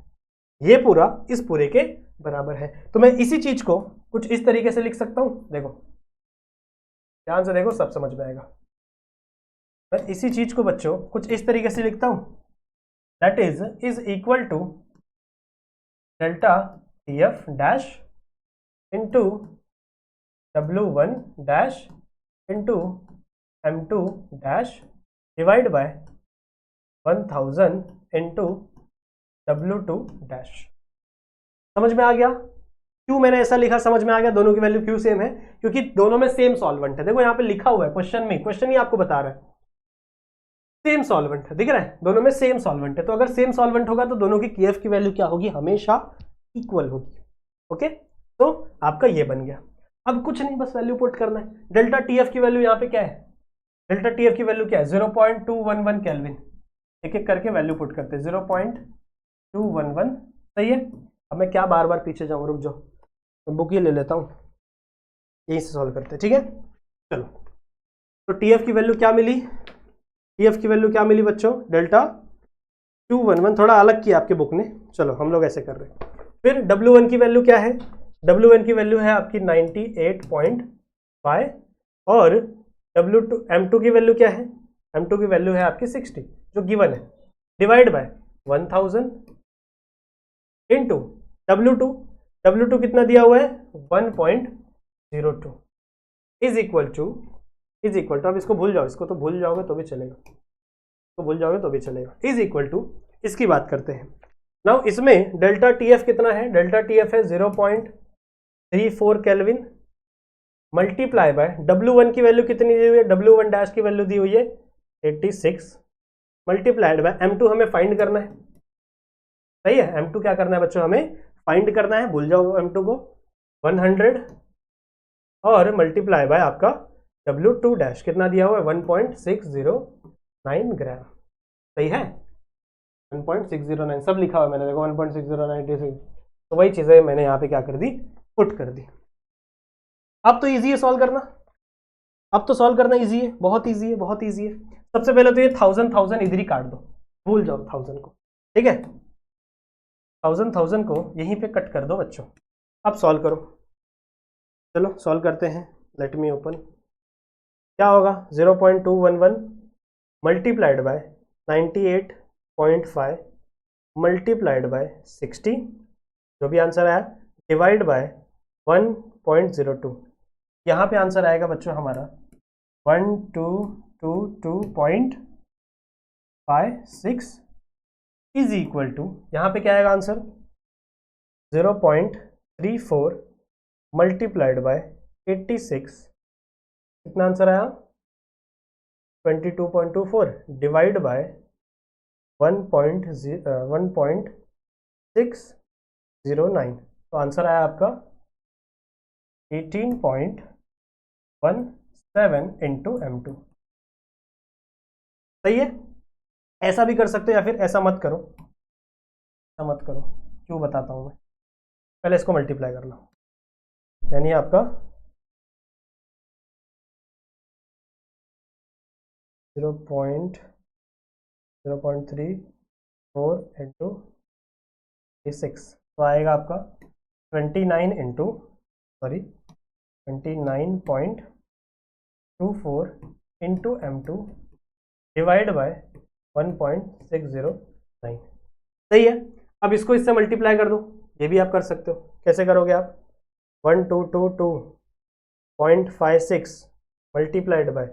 ये पूरा इस पूरे के बराबर है। तो मैं इसी चीज को कुछ इस तरीके से लिख सकता हूं, देखो ध्यान से देखो, सब समझ में आएगा। मैं इसी चीज को बच्चों कुछ इस तरीके से लिखता हूं, that is equal to delta TF dash into W1 dash into M2 dash divide by 1000 into W2 dash. समझ में आ गया क्यों मैंने ऐसा लिखा, समझ में आ गया, दोनों की वैल्यू क्यों सेम है, क्योंकि दोनों में सेम सॉल्वेंट है। देखो यहाँ पे लिखा हुआ है क्वेश्चन में, क्वेश्चन ही आपको बता रहा है सेम सॉल्वेंट है, दिख रहा है, दोनों में सेम सॉल्वेंट है, तो अगर सेम सॉल्वेंट होगा तो दोनों की KF की वैल्यू क्या होगी, हमेशा इक्वल होगी। ओके, तो आपका ये बन गया। अब कुछ नहीं, बस वैल्यू पुट करना है। डेल्टा TF की वैल्यू यहाँ पे क्या है, डेल्टा TF की वैल्यू क्या है, 0.211 केल्विन। एक एक करके वैल्यू पुट करते हैं, 0.211, सही है। अब मैं क्या बार बार पीछे जाऊँ, रुक जाओ, मैं बुक ये ले लेता हूँ, यहीं से सॉल्व करते हैं, ठीक है। चलो, तो टी एफ की वैल्यू क्या मिली, टी एफ की वैल्यू क्या मिली बच्चों, डेल्टा 211, थोड़ा अलग किया आपके बुक ने, चलो हम लोग ऐसे कर रहे हैं। फिर W1 की वैल्यू क्या है, W1 की वैल्यू है आपकी 98.5 और W2 M2 की वैल्यू क्या है, M2 की वैल्यू है आपकी 60 जो गिवन है, डिवाइड बाय 1000 इनटू W2 कितना दिया हुआ है 1.02 इज इक्वल टू अब इसको भूल जाओ, इसको तो भूल जाओगे तो भी चलेगा, तो भूल जाओगे तो भी चलेगा, इज इक्वल टू इसकी बात करते हैं। नाउ इसमें डेल्टा टी एफ कितना है, डेल्टा टी एफ है 0.34 केल्विन मल्टीप्लाई बाय W1 की वैल्यू कितनी दी हुई है, W1 डैश की वैल्यू दी हुई है 86 मल्टीप्लाइड बाय M2 हमें फाइंड करना है, सही है। M2 क्या करना है बच्चों, हमें फाइंड करना है, भूल जाओ M2 को 100 और मल्टीप्लाई बाय आपका W2 डैश कितना दिया हुआ है 1.609 ग्राम, सही है 1.609 सब लिखा हुआ है मैंने, देखो 1.609, तो वही चीजें मैंने यहाँ पे क्या कर दी, पुट कर दी। अब तो इजी है सॉल्व करना, अब तो सॉल्व करना इजी है, बहुत इजी है, बहुत इजी है। सबसे पहले तो ये 1000 इधर ही काट दो, भूल जाओ 1000 को, ठीक है, 1000 को यहीं पे कट कर दो बच्चों। अब सॉल्व करो, चलो सॉल्व करते हैं, लेट मी ओपन। क्या होगा 0.211 मल्टीप्लाइड बाय 98.5 मल्टीप्लाइड बाय 60 जो भी आंसर आया डिवाइड बाय 1.02, यहाँ पे आंसर आएगा बच्चों हमारा 1222.56 इज इक्वल टू, यहाँ पे क्या आएगा आंसर 0.34 मल्टीप्लाइड बाय 86, कितना आंसर आया 22.24 डिवाइड बाय 1.609, तो आंसर आया आपका 18.17 इंटू M2, सही है। ऐसा भी कर सकते हो या फिर ऐसा मत करो, ऐसा मत करो, क्यों बताता हूं मैं, पहले इसको मल्टीप्लाई कर लो, यानी आपका 0.34 इंटू 6, तो आएगा आपका 29.24 इंटू M2 डिवाइड बाय 1.609, सही है। अब इसको इससे मल्टीप्लाई कर दो, ये भी आप कर सकते हो, कैसे करोगे आप 1222.56 मल्टीप्लाइड बाय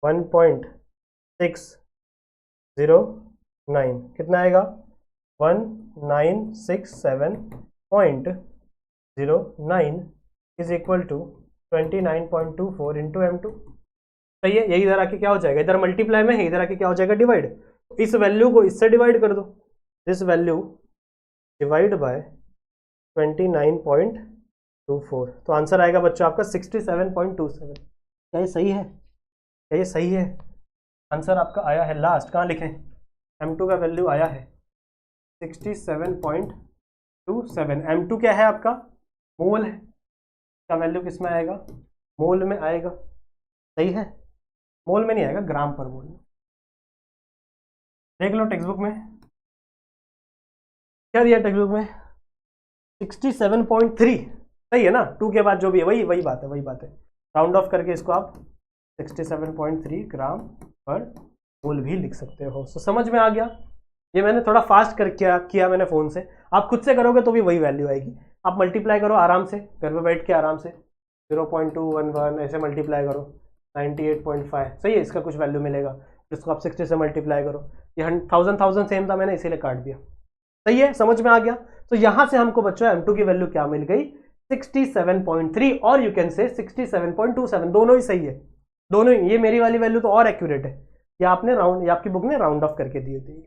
1.609 कितना आएगा 1967.09 is equal to 29.24 into M2, सही है। यही इधर आके क्या हो जाएगा, इधर मल्टीप्लाई में है, इधर आके क्या हो जाएगा डिवाइड, इस वैल्यू को इससे डिवाइड कर दो, दिस वैल्यू डिवाइड बाय 29.24, तो आंसर आएगा बच्चों आपका 67.27। क्या ये सही है, क्या ये सही है, आंसर आपका आया है लास्ट, कहाँ लिखें, M2 का वैल्यू आया है 67.27। M2 क्या है आपका मोल है, का वैल्यू किस में आएगा, मोल में आएगा, सही है, मोल में नहीं आएगा, ग्राम पर मोल में। देख लो टेक्स्ट बुक में क्या दिया, टेक्स्ट बुक में 67.3, सही है ना, 2 के बाद जो भी है वही बात है, वही बात है, राउंड ऑफ करके इसको आप 67.3 ग्राम पर मोल भी लिख सकते हो। तो समझ में आ गया, ये मैंने थोड़ा फास्ट कर किया मैंने फ़ोन से, आप खुद से करोगे तो भी वही वैल्यू आएगी। आप मल्टीप्लाई करो आराम से, घर पे बैठ के आराम से 0.211 ऐसे मल्टीप्लाई करो 98.5, सही है, इसका कुछ वैल्यू मिलेगा, जिसको आप 60 से मल्टीप्लाई करो, ये 1000 सेम था मैंने इसीलिए काट दिया, सही है, समझ में आ गया। तो यहां से हमको बच्चों M2 की वैल्यू क्या मिल गई 67.3 और यू कैन से 67.27, दोनों ही सही है, दोनों ही, ये मेरी वाली वैल्यू तो और एक्यूरेट है, या आपने राउंड, या आपकी बुक ने राउंड ऑफ करके दिए थे,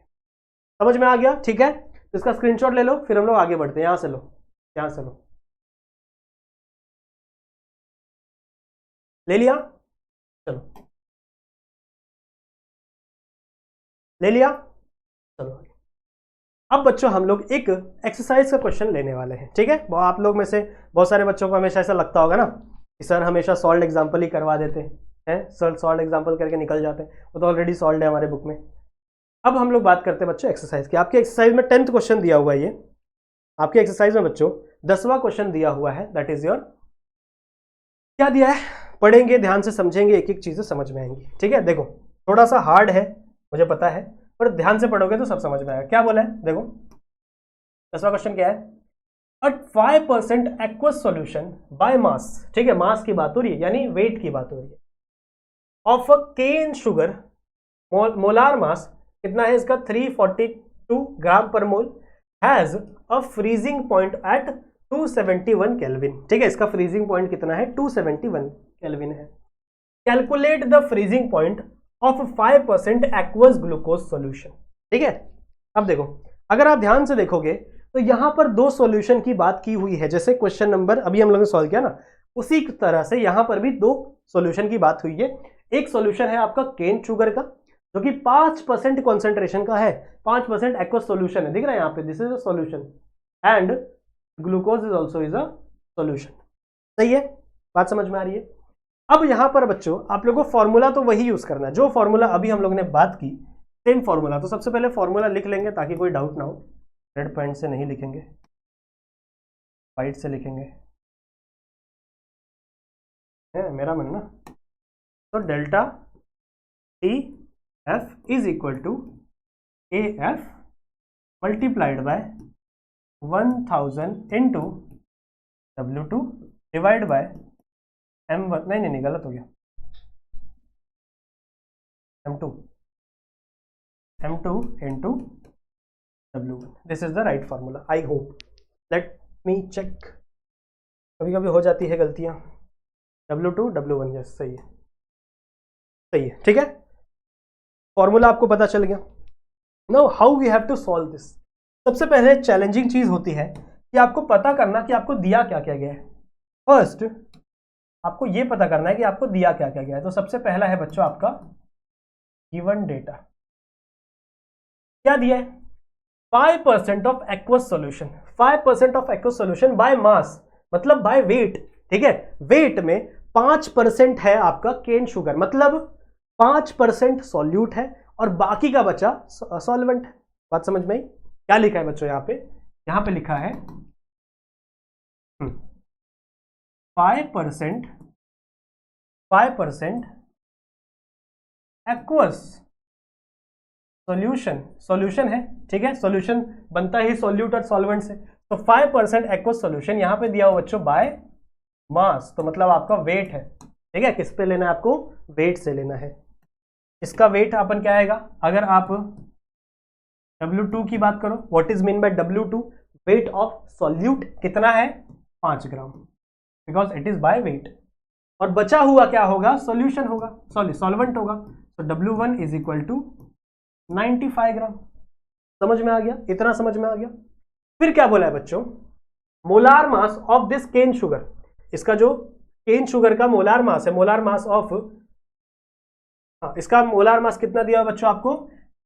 समझ में आ गया, ठीक है। तो इसका स्क्रीनशॉट ले लो, फिर हम लोग आगे बढ़ते हैं, यहां से लो, यहां से लो, ले लिया, चलो ले लिया, चलो अब बच्चों हम लोग एक एक्सरसाइज का क्वेश्चन लेने वाले हैं, ठीक है। आप लोग में से बहुत सारे बच्चों को हमेशा ऐसा लगता होगा ना कि सर हमेशा सॉल्व एग्जाम्पल ही करवा देते हैं, सर सॉल्व एग्जाम्पल करके निकल जाते हैं, वो तो ऑलरेडी सॉल्व है हमारे बुक में। अब हम लोग बात करते हैं बच्चों एक्सरसाइज की। आपके एक्सरसाइज में 10th क्वेश्चन दिया हुआ है, ये आपके एक्सरसाइज में बच्चों 10वां क्वेश्चन दिया हुआ है, दैट इज योर, क्या दिया है, पढ़ेंगे ध्यान से, समझेंगे, एक एक चीजें समझ में आएंगी, ठीक है। देखो थोड़ा सा हार्ड है मुझे पता है, पर ध्यान से पढ़ोगे तो सब समझ में आएगा। क्या बोला है, देखो 10वां क्वेश्चन क्या है, अ 5% एक्वस सॉल्यूशन बाय मास, ठीक है, मास की बात हो रही है यानी वेट की बात हो रही है, of a cane sugar, molar mass कितना है इसका 342 gram per mole, has a freezing point at 271 kelvin, ठीक है, इसका फ्रीजिंग पॉइंट कितना है 271 केल्विन है। Calculate the freezing point of 5% aqueous glucose solution, ठीक है। अब देखो अगर आप ध्यान से देखोगे तो यहां पर दो सॉल्यूशन की बात की हुई है, जैसे क्वेश्चन नंबर अभी हम लोगों ने सॉल्व किया ना, उसी तरह से यहां पर भी दो सॉल्यूशन की बात हुई है। एक सॉल्यूशन है आपका केन शुगर का जो कि 5% कॉन्सेंट्रेशन का है, 5% एक्वस सॉल्यूशन है, दिख रहा है यहाँ पे, this is a solution and glucose is also is a solution, सही है, बात समझ में आ रही है। अब यहां पर बच्चों आप लोगों को फॉर्मूला तो वही यूज करना है जो फॉर्मूला अभी हम लोग ने बात की, सेम फॉर्मूला। तो सबसे पहले फॉर्मूला लिख लेंगे ताकि कोई डाउट ना हो, रेड पॉइंट से नहीं लिखेंगे, वाइट से लिखेंगे, है मेरा मन ना। तो delta T F is equal to A F multiplied by 1000 into W2 divide by M1, नहीं गलत हो गया, M2 into W1, this is the right formula, I hope, let me check, कभी कभी हो जाती है गलतियां। W2 W1, यस सही है, सही है, ठीक है, फॉर्मूला आपको पता चल गया। Now how we have to solve this. सबसे पहले चैलेंजिंग चीज होती है कि आपको पता करना कि आपको दिया क्या क्या गया है। फर्स्ट आपको ये पता करना है कि आपको दिया क्या क्या गया है। तो सबसे पहला है बच्चों आपका गिवन डेटा, क्या दिया है 5% of aqueous solution, 5% of aqueous solution by mass मतलब बाय वेट, ठीक है, वेट में 5% है आपका केन शुगर, मतलब 5% सॉल्यूट है और बाकी का बचा सॉल्वेंट है। बात समझ में आई? क्या लिखा है बच्चों यहाँ पे लिखा है 5% एक्वस सॉल्यूशन है, ठीक है, सॉल्यूशन बनता ही सॉल्यूट और सॉल्वेंट से, तो 5% एक्वस सॉल्यूशन यहां पे दिया हुआ बच्चों बाय मास, तो मतलब आपका वेट है, ठीक है, किस पे लेना है आपको, वेट से लेना है। इसका वेट अपन क्या आएगा, अगर आप W2 की बात करो, what is mean by W2, weight of solute कितना है 5 gram, because it is by weight, और बचा हुआ क्या होगा, सॉल्यूशन होगा, सॉल्वेंट होगा, तो W1 इज इक्वल टू 95 ग्राम। समझ में आ गया, इतना समझ में आ गया। फिर क्या बोला है बच्चों, molar mass of this cane sugar, इसका जो केन शुगर का मोलार मास है, मोलार मास ऑफ, इसका मोलार मास कितना दिया बच्चों आपको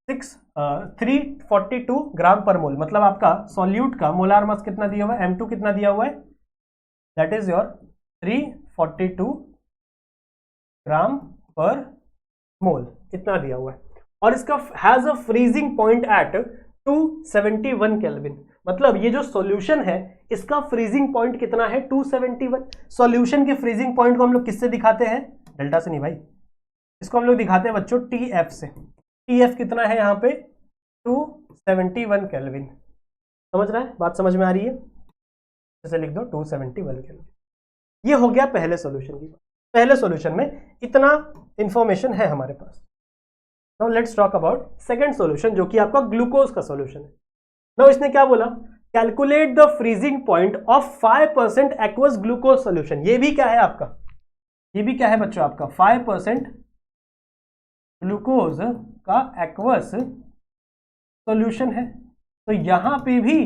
342 ग्राम पर मोल, मतलब आपका सॉल्यूट का मोलार मास कितना दिया हुआ है, M2 कितना दिया हुआ है, that is your 342 gram per मोल, इतना दिया हुआ है, और इसका has a freezing point at 271 kelvin, मतलब ये जो सॉल्यूशन है इसका फ्रीजिंग पॉइंट कितना है 271। सॉल्यूशन के फ्रीजिंग पॉइंट को हम लोग किससे दिखाते हैं, डेल्टा से नहीं भाई, इसको हम लोग दिखाते हैं बच्चों TF से। TF कितना है यहाँ पे 271 केल्विन, समझ रहा है, बात समझ में आ रही है, जैसे लिख दो 271 केल्विन। ये हो गया पहले सॉल्यूशन की बात, पहले सॉल्यूशन में इतना इंफॉर्मेशन है हमारे पास। Now let's talk about second solution जो कि आपका ग्लूकोज का सॉल्यूशन है। नाउ इसने क्या बोला, calculate the freezing point of 5% aqueous glucose solution. ये भी क्या है आपका, ये भी क्या है बच्चों आपका 5% ग्लूकोज का एक्वस सॉल्यूशन है। तो यहां पे भी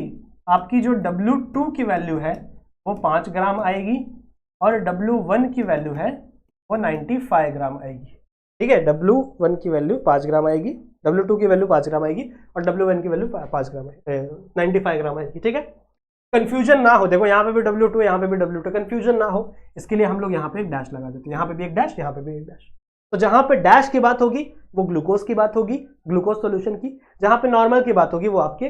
आपकी जो W2 की वैल्यू है वो 5 ग्राम आएगी और W1 की वैल्यू है वो 95 ग्राम आएगी। ठीक है, W1 की वैल्यू 5 ग्राम आएगी, W2 की वैल्यू 5 ग्राम आएगी और W1 की वैल्यू 5 ग्राम 95 ग्राम आएगी। ठीक है, कंफ्यूजन ना हो, देखो यहाँ पे भी W2 यहाँ पे भी W2, कंफ्यूजन ना हो इसके लिए हम लोग यहाँ पे एक डैश लगा देते हैं, यहाँ पे भी एक डैश, यहाँ पे भी एक डैश। तो जहां पे डैश की बात होगी वो ग्लूकोज की बात होगी, ग्लूकोज सॉल्यूशन की, जहां पे नॉर्मल की बात होगी वो आपके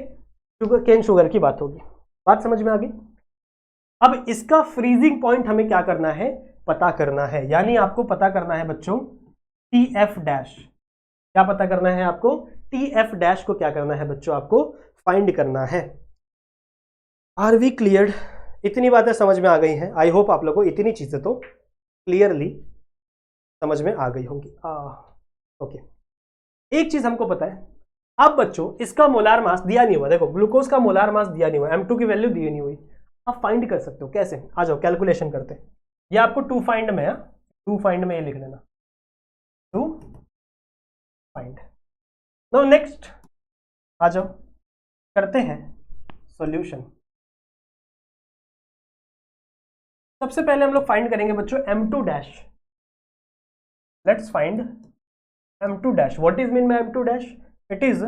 शुगर केन शुगर की बात होगी। बात समझ में आ गई। अब इसका फ्रीजिंग पॉइंट हमें क्या करना है, पता करना है, यानी आपको पता करना है बच्चों TF डैश। क्या पता करना है आपको, TF डैश को क्या करना है बच्चों, आपको फाइंड करना है। Are we cleared? इतनी बातें समझ में आ गई हैं, आई होप आप लोगों को इतनी चीजें तो क्लियरली समझ में आ गई होंगी। ओके, एक चीज हमको पता है, अब बच्चों इसका मोलार मास दिया नहीं हुआ, देखो ग्लूकोज का मोलार मास दिया नहीं हुआ, M2 की वैल्यू दी नहीं हुई, आप फाइंड कर सकते हो कैसे, आ जाओ कैलकुलेशन करते हैं। ये आपको टू फाइंड में है, टू फाइंड में ये लिख लेना, टू फाइंड। नो नेक्स्ट, आ जाओ करते हैं सॉल्यूशन। सबसे पहले हम लोग फाइंड करेंगे बच्चों M2 dash. Let's find M2 dash. What is mean by M2 dash? It is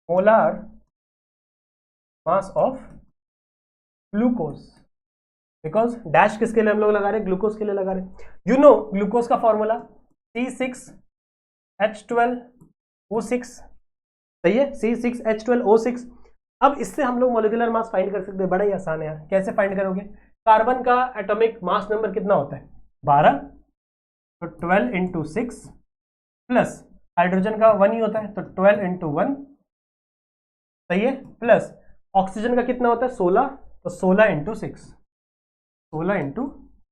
molar mass of glucose. Because dash किसके लिए हम लोग लगा रहे हैं, ग्लूकोज के लिए लगा रहे हैं। You know ग्लूकोज का फॉर्मूला C6H12O6, सही है, C6H12O6। अब इससे हम लोग मॉलिक्यूलर मास फाइंड कर सकते हैं, बड़ा ही आसान है यार। कैसे फाइंड करोगे, कार्बन का एटॉमिक मास नंबर कितना होता है 12, तो 12 इंटू 6 प्लस हाइड्रोजन का 1 ही होता है तो 12 इंटू 1, सही है, प्लस ऑक्सीजन का कितना होता है 16, तो 16 इंटू 6, 16 इंटू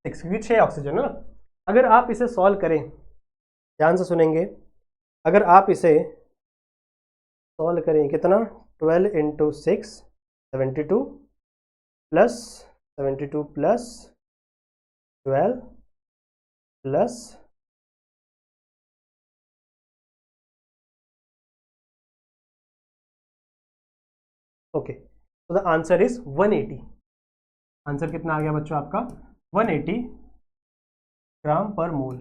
6 क्योंकि 6 ऑक्सीजन है ना। अगर आप इसे सॉल्व करें, ध्यान से सुनेंगे, अगर आप इसे सॉल्व करें कितना, 12 into 6 72 plus 72 plus 12 plus okay, तो द आंसर इज 180। आंसर कितना आ गया बच्चों आपका 180 ग्राम पर मोल।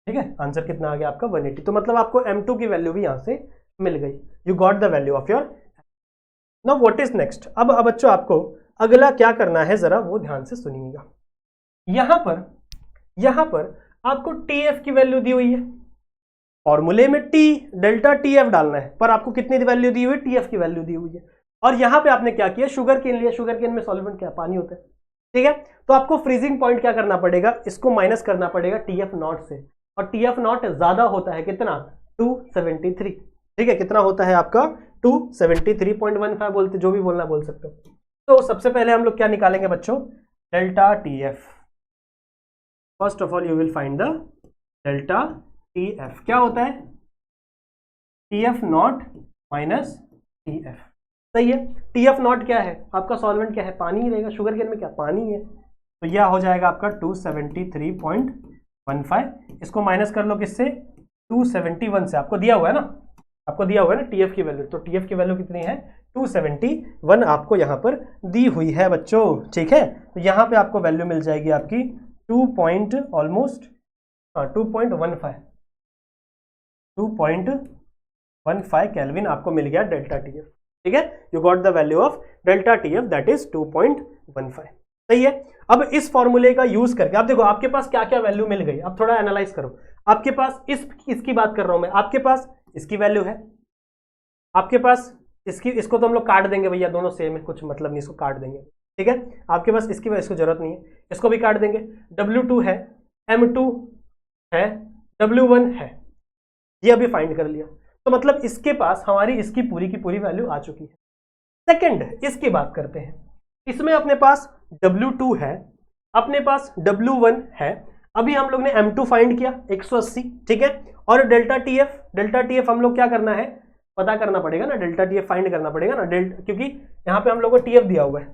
ठीक है, आंसर कितना आ गया आपका 180। तो मतलब आपको M2 की वैल्यू भी यहां से मिल गई, you got the value of your. Now what is next. अब बच्चों आपको अगला क्या करना है जरा वो ध्यान से सुनिएगा। यहां पर आपको TF की वैल्यू दी हुई है, फॉर्मूले में T डेल्टा TF डालना है, पर आपको कितनी वैल्यू दी हुई है, TF की वैल्यू दी हुई है। और यहां पे आपने क्या किया, शुगर केन लिया, शुगर केन में सॉल्वेंट क्या, पानी होता है। ठीक है, तो आपको फ्रीजिंग पॉइंट क्या करना पड़ेगा, इसको माइनस करना पड़ेगा TF नॉट से, और TF नॉट ज्यादा होता है कितना 273। ठीक है, कितना होता है आपका 273.15 बोलते, जो भी बोलना बोल सकते हो। तो सबसे पहले हम लोग क्या निकालेंगे बच्चों, delta TF। First of all you will find the delta TF। क्या होता है TF नॉट माइनस TF, सही है। TF नॉट क्या है, आपका सॉल्वेंट क्या है, पानी ही रहेगा, शुगर केन में क्या पानी है, तो यह हो जाएगा आपका 273.15। इसको माइनस कर लो किससे, 271 से, आपको दिया हुआ है ना, आपको दिया हुआ है ना TF की वैल्यू, तो TF की वैल्यू कितनी है 271 आपको यहां पर दी हुई है बच्चों। ठीक है, तो यहां पे आपको वैल्यू मिल जाएगी आपकी 2.15 केल्विन आपको मिल गया डेल्टा TF। ठीक है, you got the value of delta TF that is 2.15। सही है, अब इस फॉर्मूले का यूज करके आप देखो आपके पास क्या क्या वैल्यू मिल गई। अब थोड़ा एनालाइज करो, आपके पास इसकी बात कर रहा हूं मैं, आपके पास इसकी वैल्यू है, आपके पास इसकी, इसको तो हम लोग काट देंगे भैया, दोनों सेम है, कुछ मतलब नहीं, इसको काट देंगे। ठीक है, आपके पास इसकी इसको जरूरत नहीं है, इसको भी काट देंगे। W2 है, M2 है, W1 है, ये अभी फाइंड कर लिया, तो मतलब इसके पास हमारी इसकी पूरी की पूरी वैल्यू आ चुकी है। सेकंड इसकी बात करते हैं, इसमें अपने पास W2 है, अपने पास W1 है, अभी हम लोग ने M2 फाइंड किया 180। ठीक है, और डेल्टा TF हम लोग क्या करना है, पता करना पड़ेगा ना, डेल्टा TF फाइंड करना पड़ेगा ना, क्योंकि यहाँ पे हम लोग को TF दिया हुआ है,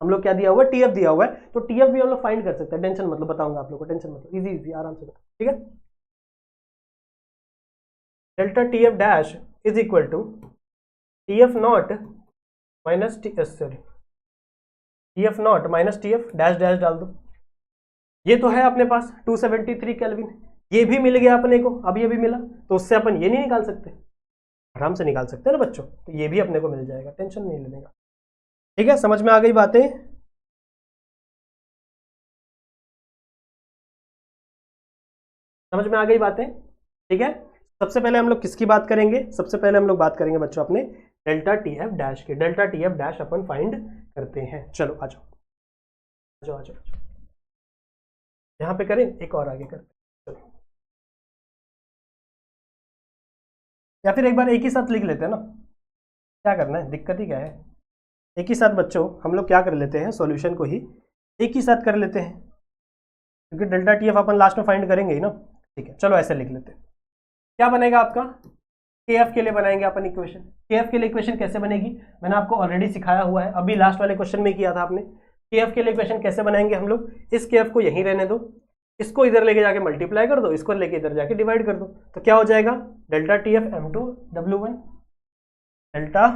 हम लोग क्या दिया हुआ है, TF दिया हुआ है, तो TF भी हम लोग फाइंड कर सकते हैं। टेंशन मतलब बताऊंगा आप लोग को, टेंशन मतलब इजी आराम से। ठीक है, delta TF dash is equal to TF not minus TF, sorry TF not minus TF dash dash डाल दो, ये तो है अपने पास 273 केल्विन, ये भी मिल गया अपने को, अब ये भी मिला, तो उससे अपन ये नहीं निकाल सकते? आराम से निकाल सकते हैं ना बच्चों, तो ये भी अपने को मिल जाएगा, टेंशन नहीं लेने का। ठीक है, समझ में आ गई बातें? समझ में आ गई बातें? ठीक है, सबसे पहले हम लोग किसकी बात करेंगे? सबसे पहले हम लोग बात करेंगे बच्चों अपने डेल्टा टी एफ डैश की। डेल्टा टी एफ डैश अपन फाइंड करते हैं। चलो आ जाओ आ जाओ आ जाओ, यहाँ पे करें, एक और आगे करते हैं, चलो। या फिर एक बार एक ही साथ लिख लेते हैं ना, क्या करना है, दिक्कत ही क्या है? एक ही साथ बच्चों हम लोग क्या कर लेते हैं, सॉल्यूशन को ही एक ही साथ कर लेते हैं, क्योंकि डेल्टा टी एफ अपन लास्ट में फाइंड करेंगे ही ना। ठीक है, चलो ऐसे लिख लेते हैं। क्या बनेगा आपका? के एफ के लिए बनाएंगे अपन इक्वेशन। के एफ के लिए इक्वेशन कैसे बनेगी, मैंने आपको ऑलरेडी सिखाया हुआ है, अभी लास्ट वाले क्वेश्चन में किया था आपने। के एफ के लिए इक्वेशन कैसे बनाएंगे हम लोग? इस के एफ को यहीं रहने दो, इसको इधर लेके जाके मल्टीप्लाई कर दो, इसको लेके इधर जाके डिवाइड कर दो, तो क्या हो जाएगा? Delta T F M2 W1 delta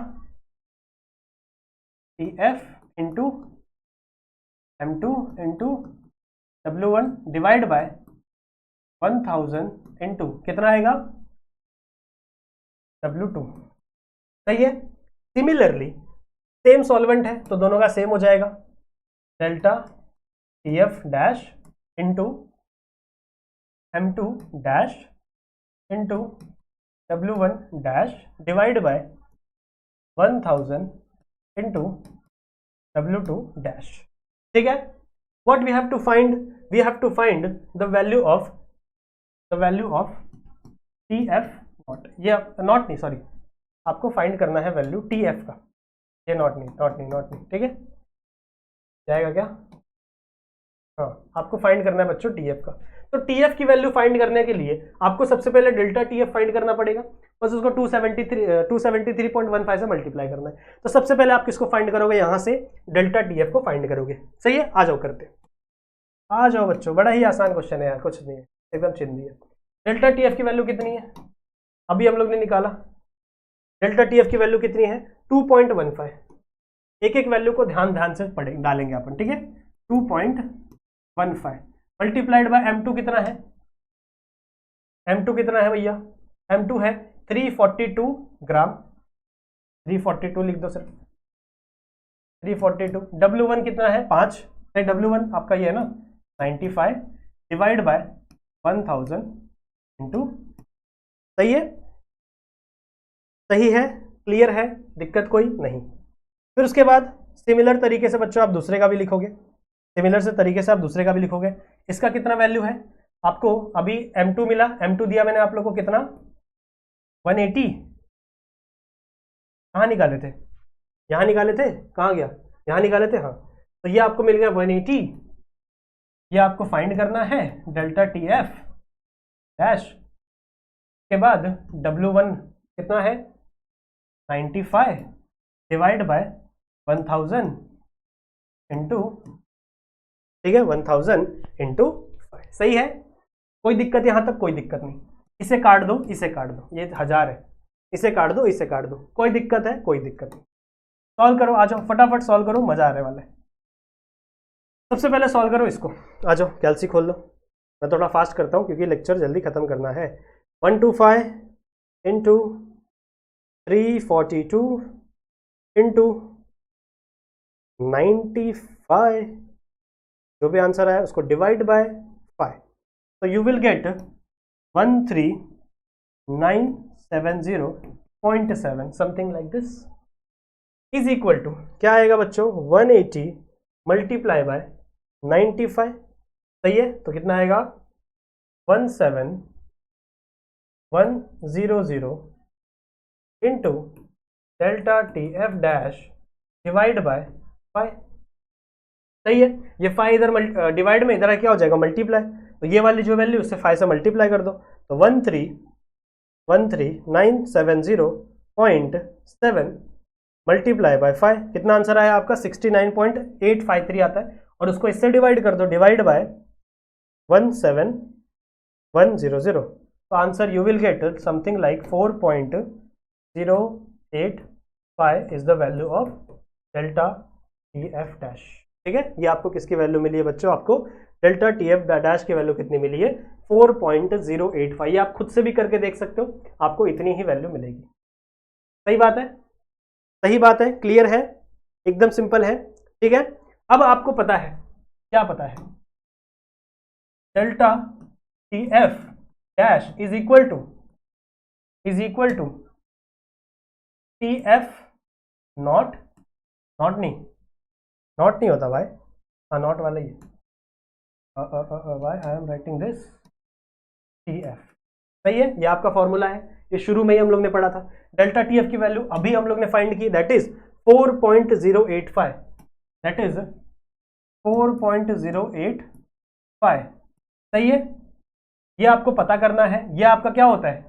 T F into M2 into W1 divide by 1000 into कितना आएगा? W2। सही है। सिमिलरली सेम सॉल्वेंट है तो दोनों का सेम हो जाएगा, delta T F dash into M2 dash into W1 dash divide by 1000 into W2 dash. ठीक है, what we have to find? We have to find the value of TF not, ये not नहीं, sorry, आपको find करना है value TF का, ये not नहीं, ठीक है, जाएगा क्या? हाँ, आपको फाइंड करना है बच्चों TF का। तो TF की वैल्यू फाइंड करने के लिए आपको सबसे पहले डेल्टा TF फाइंड करना पड़ेगा, बस उसको 273.15 से मल्टीप्लाई करना है। तो सबसे पहले आप किसको फाइंड करोगे? यहाँ से डेल्टा TF को फाइंड करोगे। सही है, आ जाओ करते, आ जाओ बच्चों, बड़ा ही आसान क्वेश्चन है यार, कुछ नहीं है, एकदम चिंदी है। डेल्टा TF की वैल्यू कितनी है? अभी हम लोग ने निकाला, डेल्टा TF की वैल्यू कितनी है? 2.15। एक एक वैल्यू को ध्यान से पढ़े डालेंगे अपन, ठीक है। 2.15 मल्टीप्लाइड बाय M2 कितना है? M2 कितना है भैया? M2 है 342 ग्राम, 342 लिख दो सर, 342। W1 कितना है? 5, W1 आपका ये है ना 95 डिवाइड बाय 1000 इंटू, सही है, सही है, क्लियर है, दिक्कत कोई नहीं। फिर उसके बाद सिमिलर तरीके से बच्चों आप दूसरे का भी लिखोगे, सिमिलर से तरीके से आप दूसरे का भी लिखोगे। इसका कितना वैल्यू है आपको? अभी M2 मिला, M2 दिया मैंने आप लोग को कितना? 180। कहाँ निकाले थे? यहाँ निकाले थे, कहाँ गया? यहाँ निकाले थे, हाँ, तो ये आपको मिल गया 180। ये आपको फाइंड करना है डेल्टा TF डैश के बाद W1 कितना है? 95 डिवाइड बाय 1000 इंटू, ठीक है, 1000 इंटू 5। सही है, कोई दिक्कत यहाँ तक? कोई दिक्कत नहीं। इसे काट दो, इसे काट दो, ये 1000 है, इसे काट दो, इसे काट दो, कोई दिक्कत है? कोई दिक्कत नहीं। सॉल्व करो, आ जाओ फटाफट सॉल्व करो, मजा आने वाला है। सबसे पहले सॉल्व करो इसको, आ जाओ कैलसी खोल लो। मैं थोड़ा फास्ट करता हूँ क्योंकि लेक्चर जल्दी खत्म करना है। 125 इंटू 342 इंटू 95, जो भी आंसर आया उसको डिवाइड बाय 5, तो you will get 13970.7 something like this is equal to, क्या आएगा बच्चों? 180 मल्टीप्लाई बाय 95। सही है, तो कितना आएगा? 17100 into delta TF dash divide by 5। सही है, ये 5 इधर डिवाइड में इधर क्या हो जाएगा? मल्टीप्लाई, तो ये वाली जो वैल्यू उससे 5 से मल्टीप्लाई कर दो, तो 1313970.7 मल्टीप्लाई बाय 5, कितना आंसर आया आपका? 69.853 आता है, और उसको इससे डिवाइड कर दो, डिवाइड बाय 17100, तो answer you will get something like 4.085 is the value of delta TF dash. ठीक है, ये आपको किसकी वैल्यू मिली है बच्चों? आपको डेल्टा टी एफ डैश की वैल्यू कितनी मिली है 4.085। ये आप खुद से भी करके देख सकते हो, आपको इतनी ही वैल्यू मिलेगी। सही बात है, सही बात है, क्लियर है, एकदम सिंपल है। ठीक है, अब आपको पता है, क्या पता है, delta T F dash is equal to T F not नहीं होता भाई, हाँ नॉट वाला ही है, why I am writing this T F. सही है, ये आपका फॉर्मूला है, ये शुरू में ही हम लोग ने पढ़ा था। डेल्टा टी एफ की वैल्यू अभी हम लोग ने फाइंड की, दैट इज 4.085, दैट इज 4.085। सही है, ये आपको पता करना है। ये आपका क्या होता है,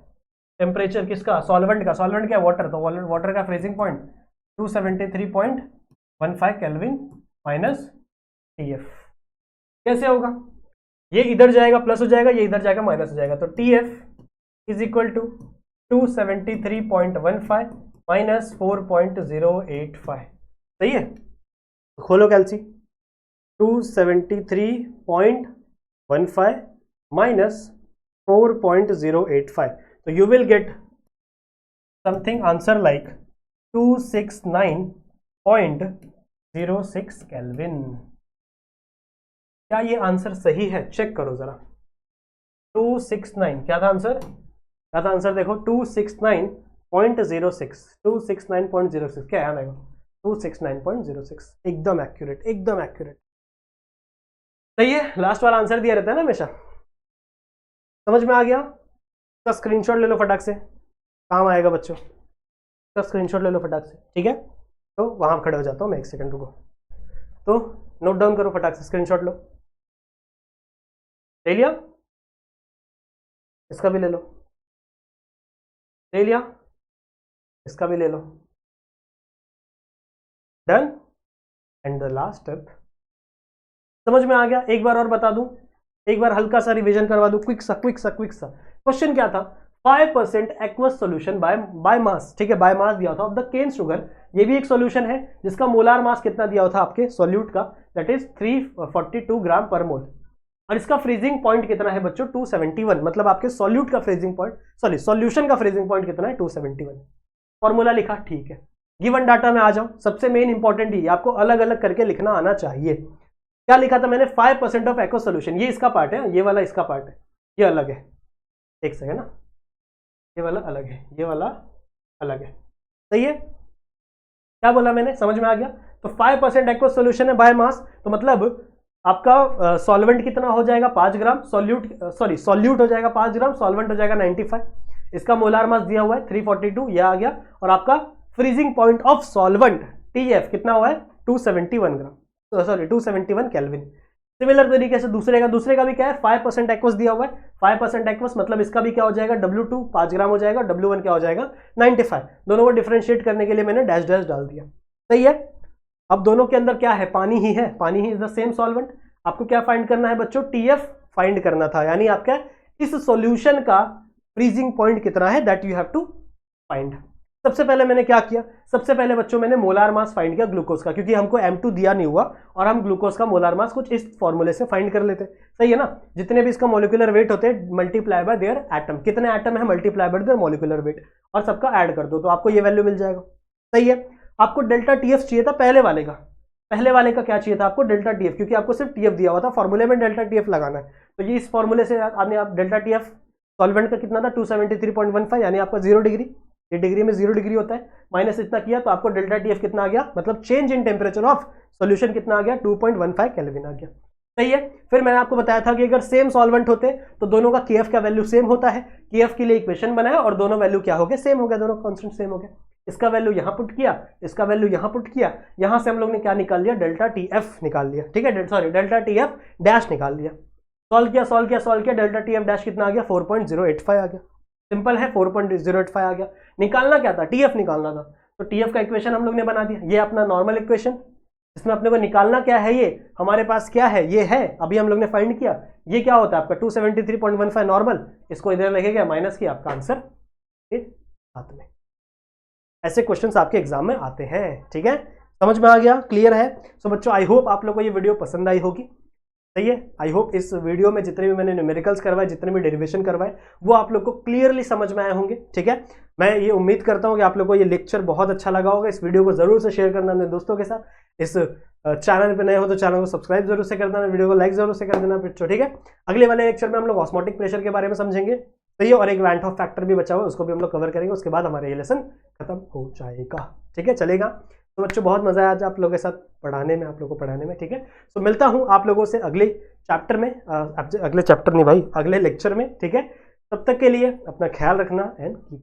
टेम्परेचर किसका, सॉल्वेंट का। सॉल्वेंट क्या, वाटर, तो वाटर का freezing point 273.15 kelvin minus T F. कैसे होगा, ये इधर जाएगा प्लस हो जाएगा, ये इधर जाएगा माइनस हो जाएगा, तो T F is equal to 273.15 minus 4.085। सही है, खोलो कैलसी, 273.15 माइनस 4.085, तो you will get something answer like 269.06 kelvin. क्या ये आंसर सही है, चेक करो जरा। 269 क्या था आंसर, देखो 269.06 क्या है, देखो 269.06, एकदम एक्यूरेट, एकदम एक्यूरेट। सही है, लास्ट वाला आंसर दिया रहता है ना हमेशा। समझ में आ गया, इसका स्क्रीनशॉट ले लो फटाक से, काम आएगा बच्चों, इसका स्क्रीनशॉट ले लो फटाक से। ठीक है, तो वहां खड़े हो जाता हूँ मैं, एक सेकंड रुको, तो नोट डाउन करो फटाक से, स्क्रीनशॉट लो, ले लिया, इसका भी ले लो, ले लिया, इसका भी ले लो, done. And the last step, समझ में आ गया। एक बार और बता दूं, एक बार हल्का सा रिवीजन करवा दूं, क्विक सा। क्वेश्चन क्या था, 5% एक्वस सोल्यूशन बाय मास, ठीक है, बाय मास दिया था ऑफ द केन शुगर। ये भी एक सोल्यूशन है जिसका मोलार मास कितना दिया था आपके सॉल्यूट का, दैट इज 342 ग्राम पर मोल, और इसका फ्रीजिंग पॉइंट कितना है बच्चों 271, मतलब आपके सॉल्यूट का फ्रीजिंग पॉइंट, सॉरी सॉल्यूशन का फ्रीजिंग पॉइंट कितना है 271। फॉर्मूला लिखा, ठीक है। गिवन डाटा में आ जाओ, सबसे मेन इंपॉर्टेंट ही आपको अलग अलग करके लिखना आना चाहिए। क्या लिखा था मैंने, 5% ऑफ एक्वस सोल्यूशन, ये इसका पार्ट है, ये वाला इसका पार्ट है, ये अलग है, एक सेकेंड ना, ये वाला अलग है, ये वाला अलग है। सही है, क्या बोला मैंने, समझ में आ गया। तो 5% एक्वस सोल्यूशन है बाय मास, तो मतलब आपका सॉल्वेंट कितना हो जाएगा 5 ग्राम, सॉल्यूट हो जाएगा 5 ग्राम, सॉल्वेंट हो जाएगा 95। इसका मोलार मास दिया हुआ है 342, यह आ गया, और आपका freezing point of solvent TF कितना हुआ है 271 ग्राम, सॉरी 271 केल्विन। सिमिलर तरीके से दूसरे का भी क्या है, 5% एक्वस दिया हुआ है, 5% एक्वस मतलब इसका भी क्या हो जाएगा W2 5 ग्राम हो जाएगा, W1 क्या हो जाएगा 95। दोनों को डिफरेंशिएट करने के लिए मैंने डैश डैश डाल दिया। सही है, अब दोनों के अंदर क्या है, पानी ही है, पानी he is the same solvent. आपको क्या फाइंड करना है बच्चों, टीएफ फाइंड करना था, यानी आपका इस सॉल्यूशन का फ्रीजिंग पॉइंट कितना है, that you have to find. सबसे पहले मैंने क्या किया, सबसे पहले बच्चों मैंने मोलार मास फाइंड किया ग्लूकोज का, क्योंकि हमको M2 दिया नहीं हुआ, और हम ग्लूकोज का मोलार मास कुछ इस फॉर्मूले से फाइंड कर लेते। सही है ना, जितने भी इसका मॉलिक्यूलर वेट होते हैं मल्टीप्लाई बाय देयर एटम, कितने एटम है multiply by there molecular weight, और सबका ऐड कर दो तो आपको ये वैल्यू मिल जाएगा। सही है, आपको डेल्टा टीएफ चाहिए था पहले वाले का क्या चाहिए था आपको, डेल्टा टीएफ, क्योंकि आपको सिर्फ टीएफ दिया हुआ था, फॉर्मूले में डेल्टा टीएफ लगाना है। तो ये इस फॉर्मूले से आपने आप डेल्टा टीएफ सॉल्वेंट का कितना था 273.15, यानी आपका 0 डिग्री, ये डिग्री में 0 डिग्री होता है, माइनस इतना किया तो आपको डेल्टा टीएफ कितना आ गया, मतलब change in temperature of solution कितना आ गया 2.15 केल्विन आ गया। सही है, फिर मैंने आपको बताया था कि अगर सेम सॉल्वेंट होते तो दोनों का केएफ का वैल्यू सेम होता है, केएफ के लिए इक्वेशन बनाया और दोनों वैल्यू क्या हो गए, सेम हो गया, दोनों कांस्टेंट सेम हो गया। इसका वैल्यू यहां पुट किया, इसका वैल्यू यहां पुट किया, यहां से हम लोग ने क्या निकाल लिया, डेल्टा टीएफ निकाल लिया। ठीक है, सॉरी डेल्टा टीएफ डैश निकाल लिया, सॉल्व किया, डेल्टा टीएफ डैश कितना आ गया 4.085 आ गया। सिंपल है, 4.085 आ गया। निकालना क्या था, टीएफ निकालना था, तो टीएफ का इक्वेशन हम लोग ने बना दिया, ये अपना नॉर्मल इक्वेशन, इसमें अपने को निकालना क्या है, ये हमारे पास क्या है, ये है, अभी हम लोग ने फाइंड किया, ये क्या होता है आपका 273.15 नॉर्मल, इसको इधर लिखेगा माइनस किया, आपका आंसर हाथ में। ऐसे क्वेश्चंस आपके एग्जाम में आते हैं। ठीक है, समझ में आ गया, क्लियर है। सो बच्चों आई होप आप लोग को ये वीडियो पसंद आई होगी। सही है। आई होप इस वीडियो में जितने भी मैंने न्यूमेरिकल्स करवाए, जितने भी डेरिवेशन करवाए, वो आप लोग को क्लियरली समझ में आए होंगे। ठीक है, मैं ये उम्मीद करता हूँ कि आप लोग को ये लेक्चर बहुत अच्छा लगा होगा। इस वीडियो को जरूर से शेयर करना अपने दोस्तों के साथ। इस चैनल पे नए हो तो चैनल को सब्सक्राइब जरूर से कर देना, वीडियो को लाइक जरूर से कर देना बच्चों। ठीक है, अगले वाले लेक्चर में हम लोग ऑस्मोटिक प्रेशर के बारे में समझेंगे। सही है, और एक वैन हॉफ फैक्टर भी बचा हुआ है, उसको भी हम लोग कवर करेंगे। उसके बाद हमारा ये लेसन खत्म हो जाएगा। ठीक है, चलेगा। तो बच्चों बहुत मजा आया आज आप लोगों के साथ पढ़ाने में, आप लोगों को पढ़ाने में। ठीक है, तो मिलता हूँ आप लोगों से अगले चैप्टर में, अगले चैप्टर नहीं भाई, अगले लेक्चर में। ठीक है, तब तक के लिए अपना ख्याल रखना एंड कीप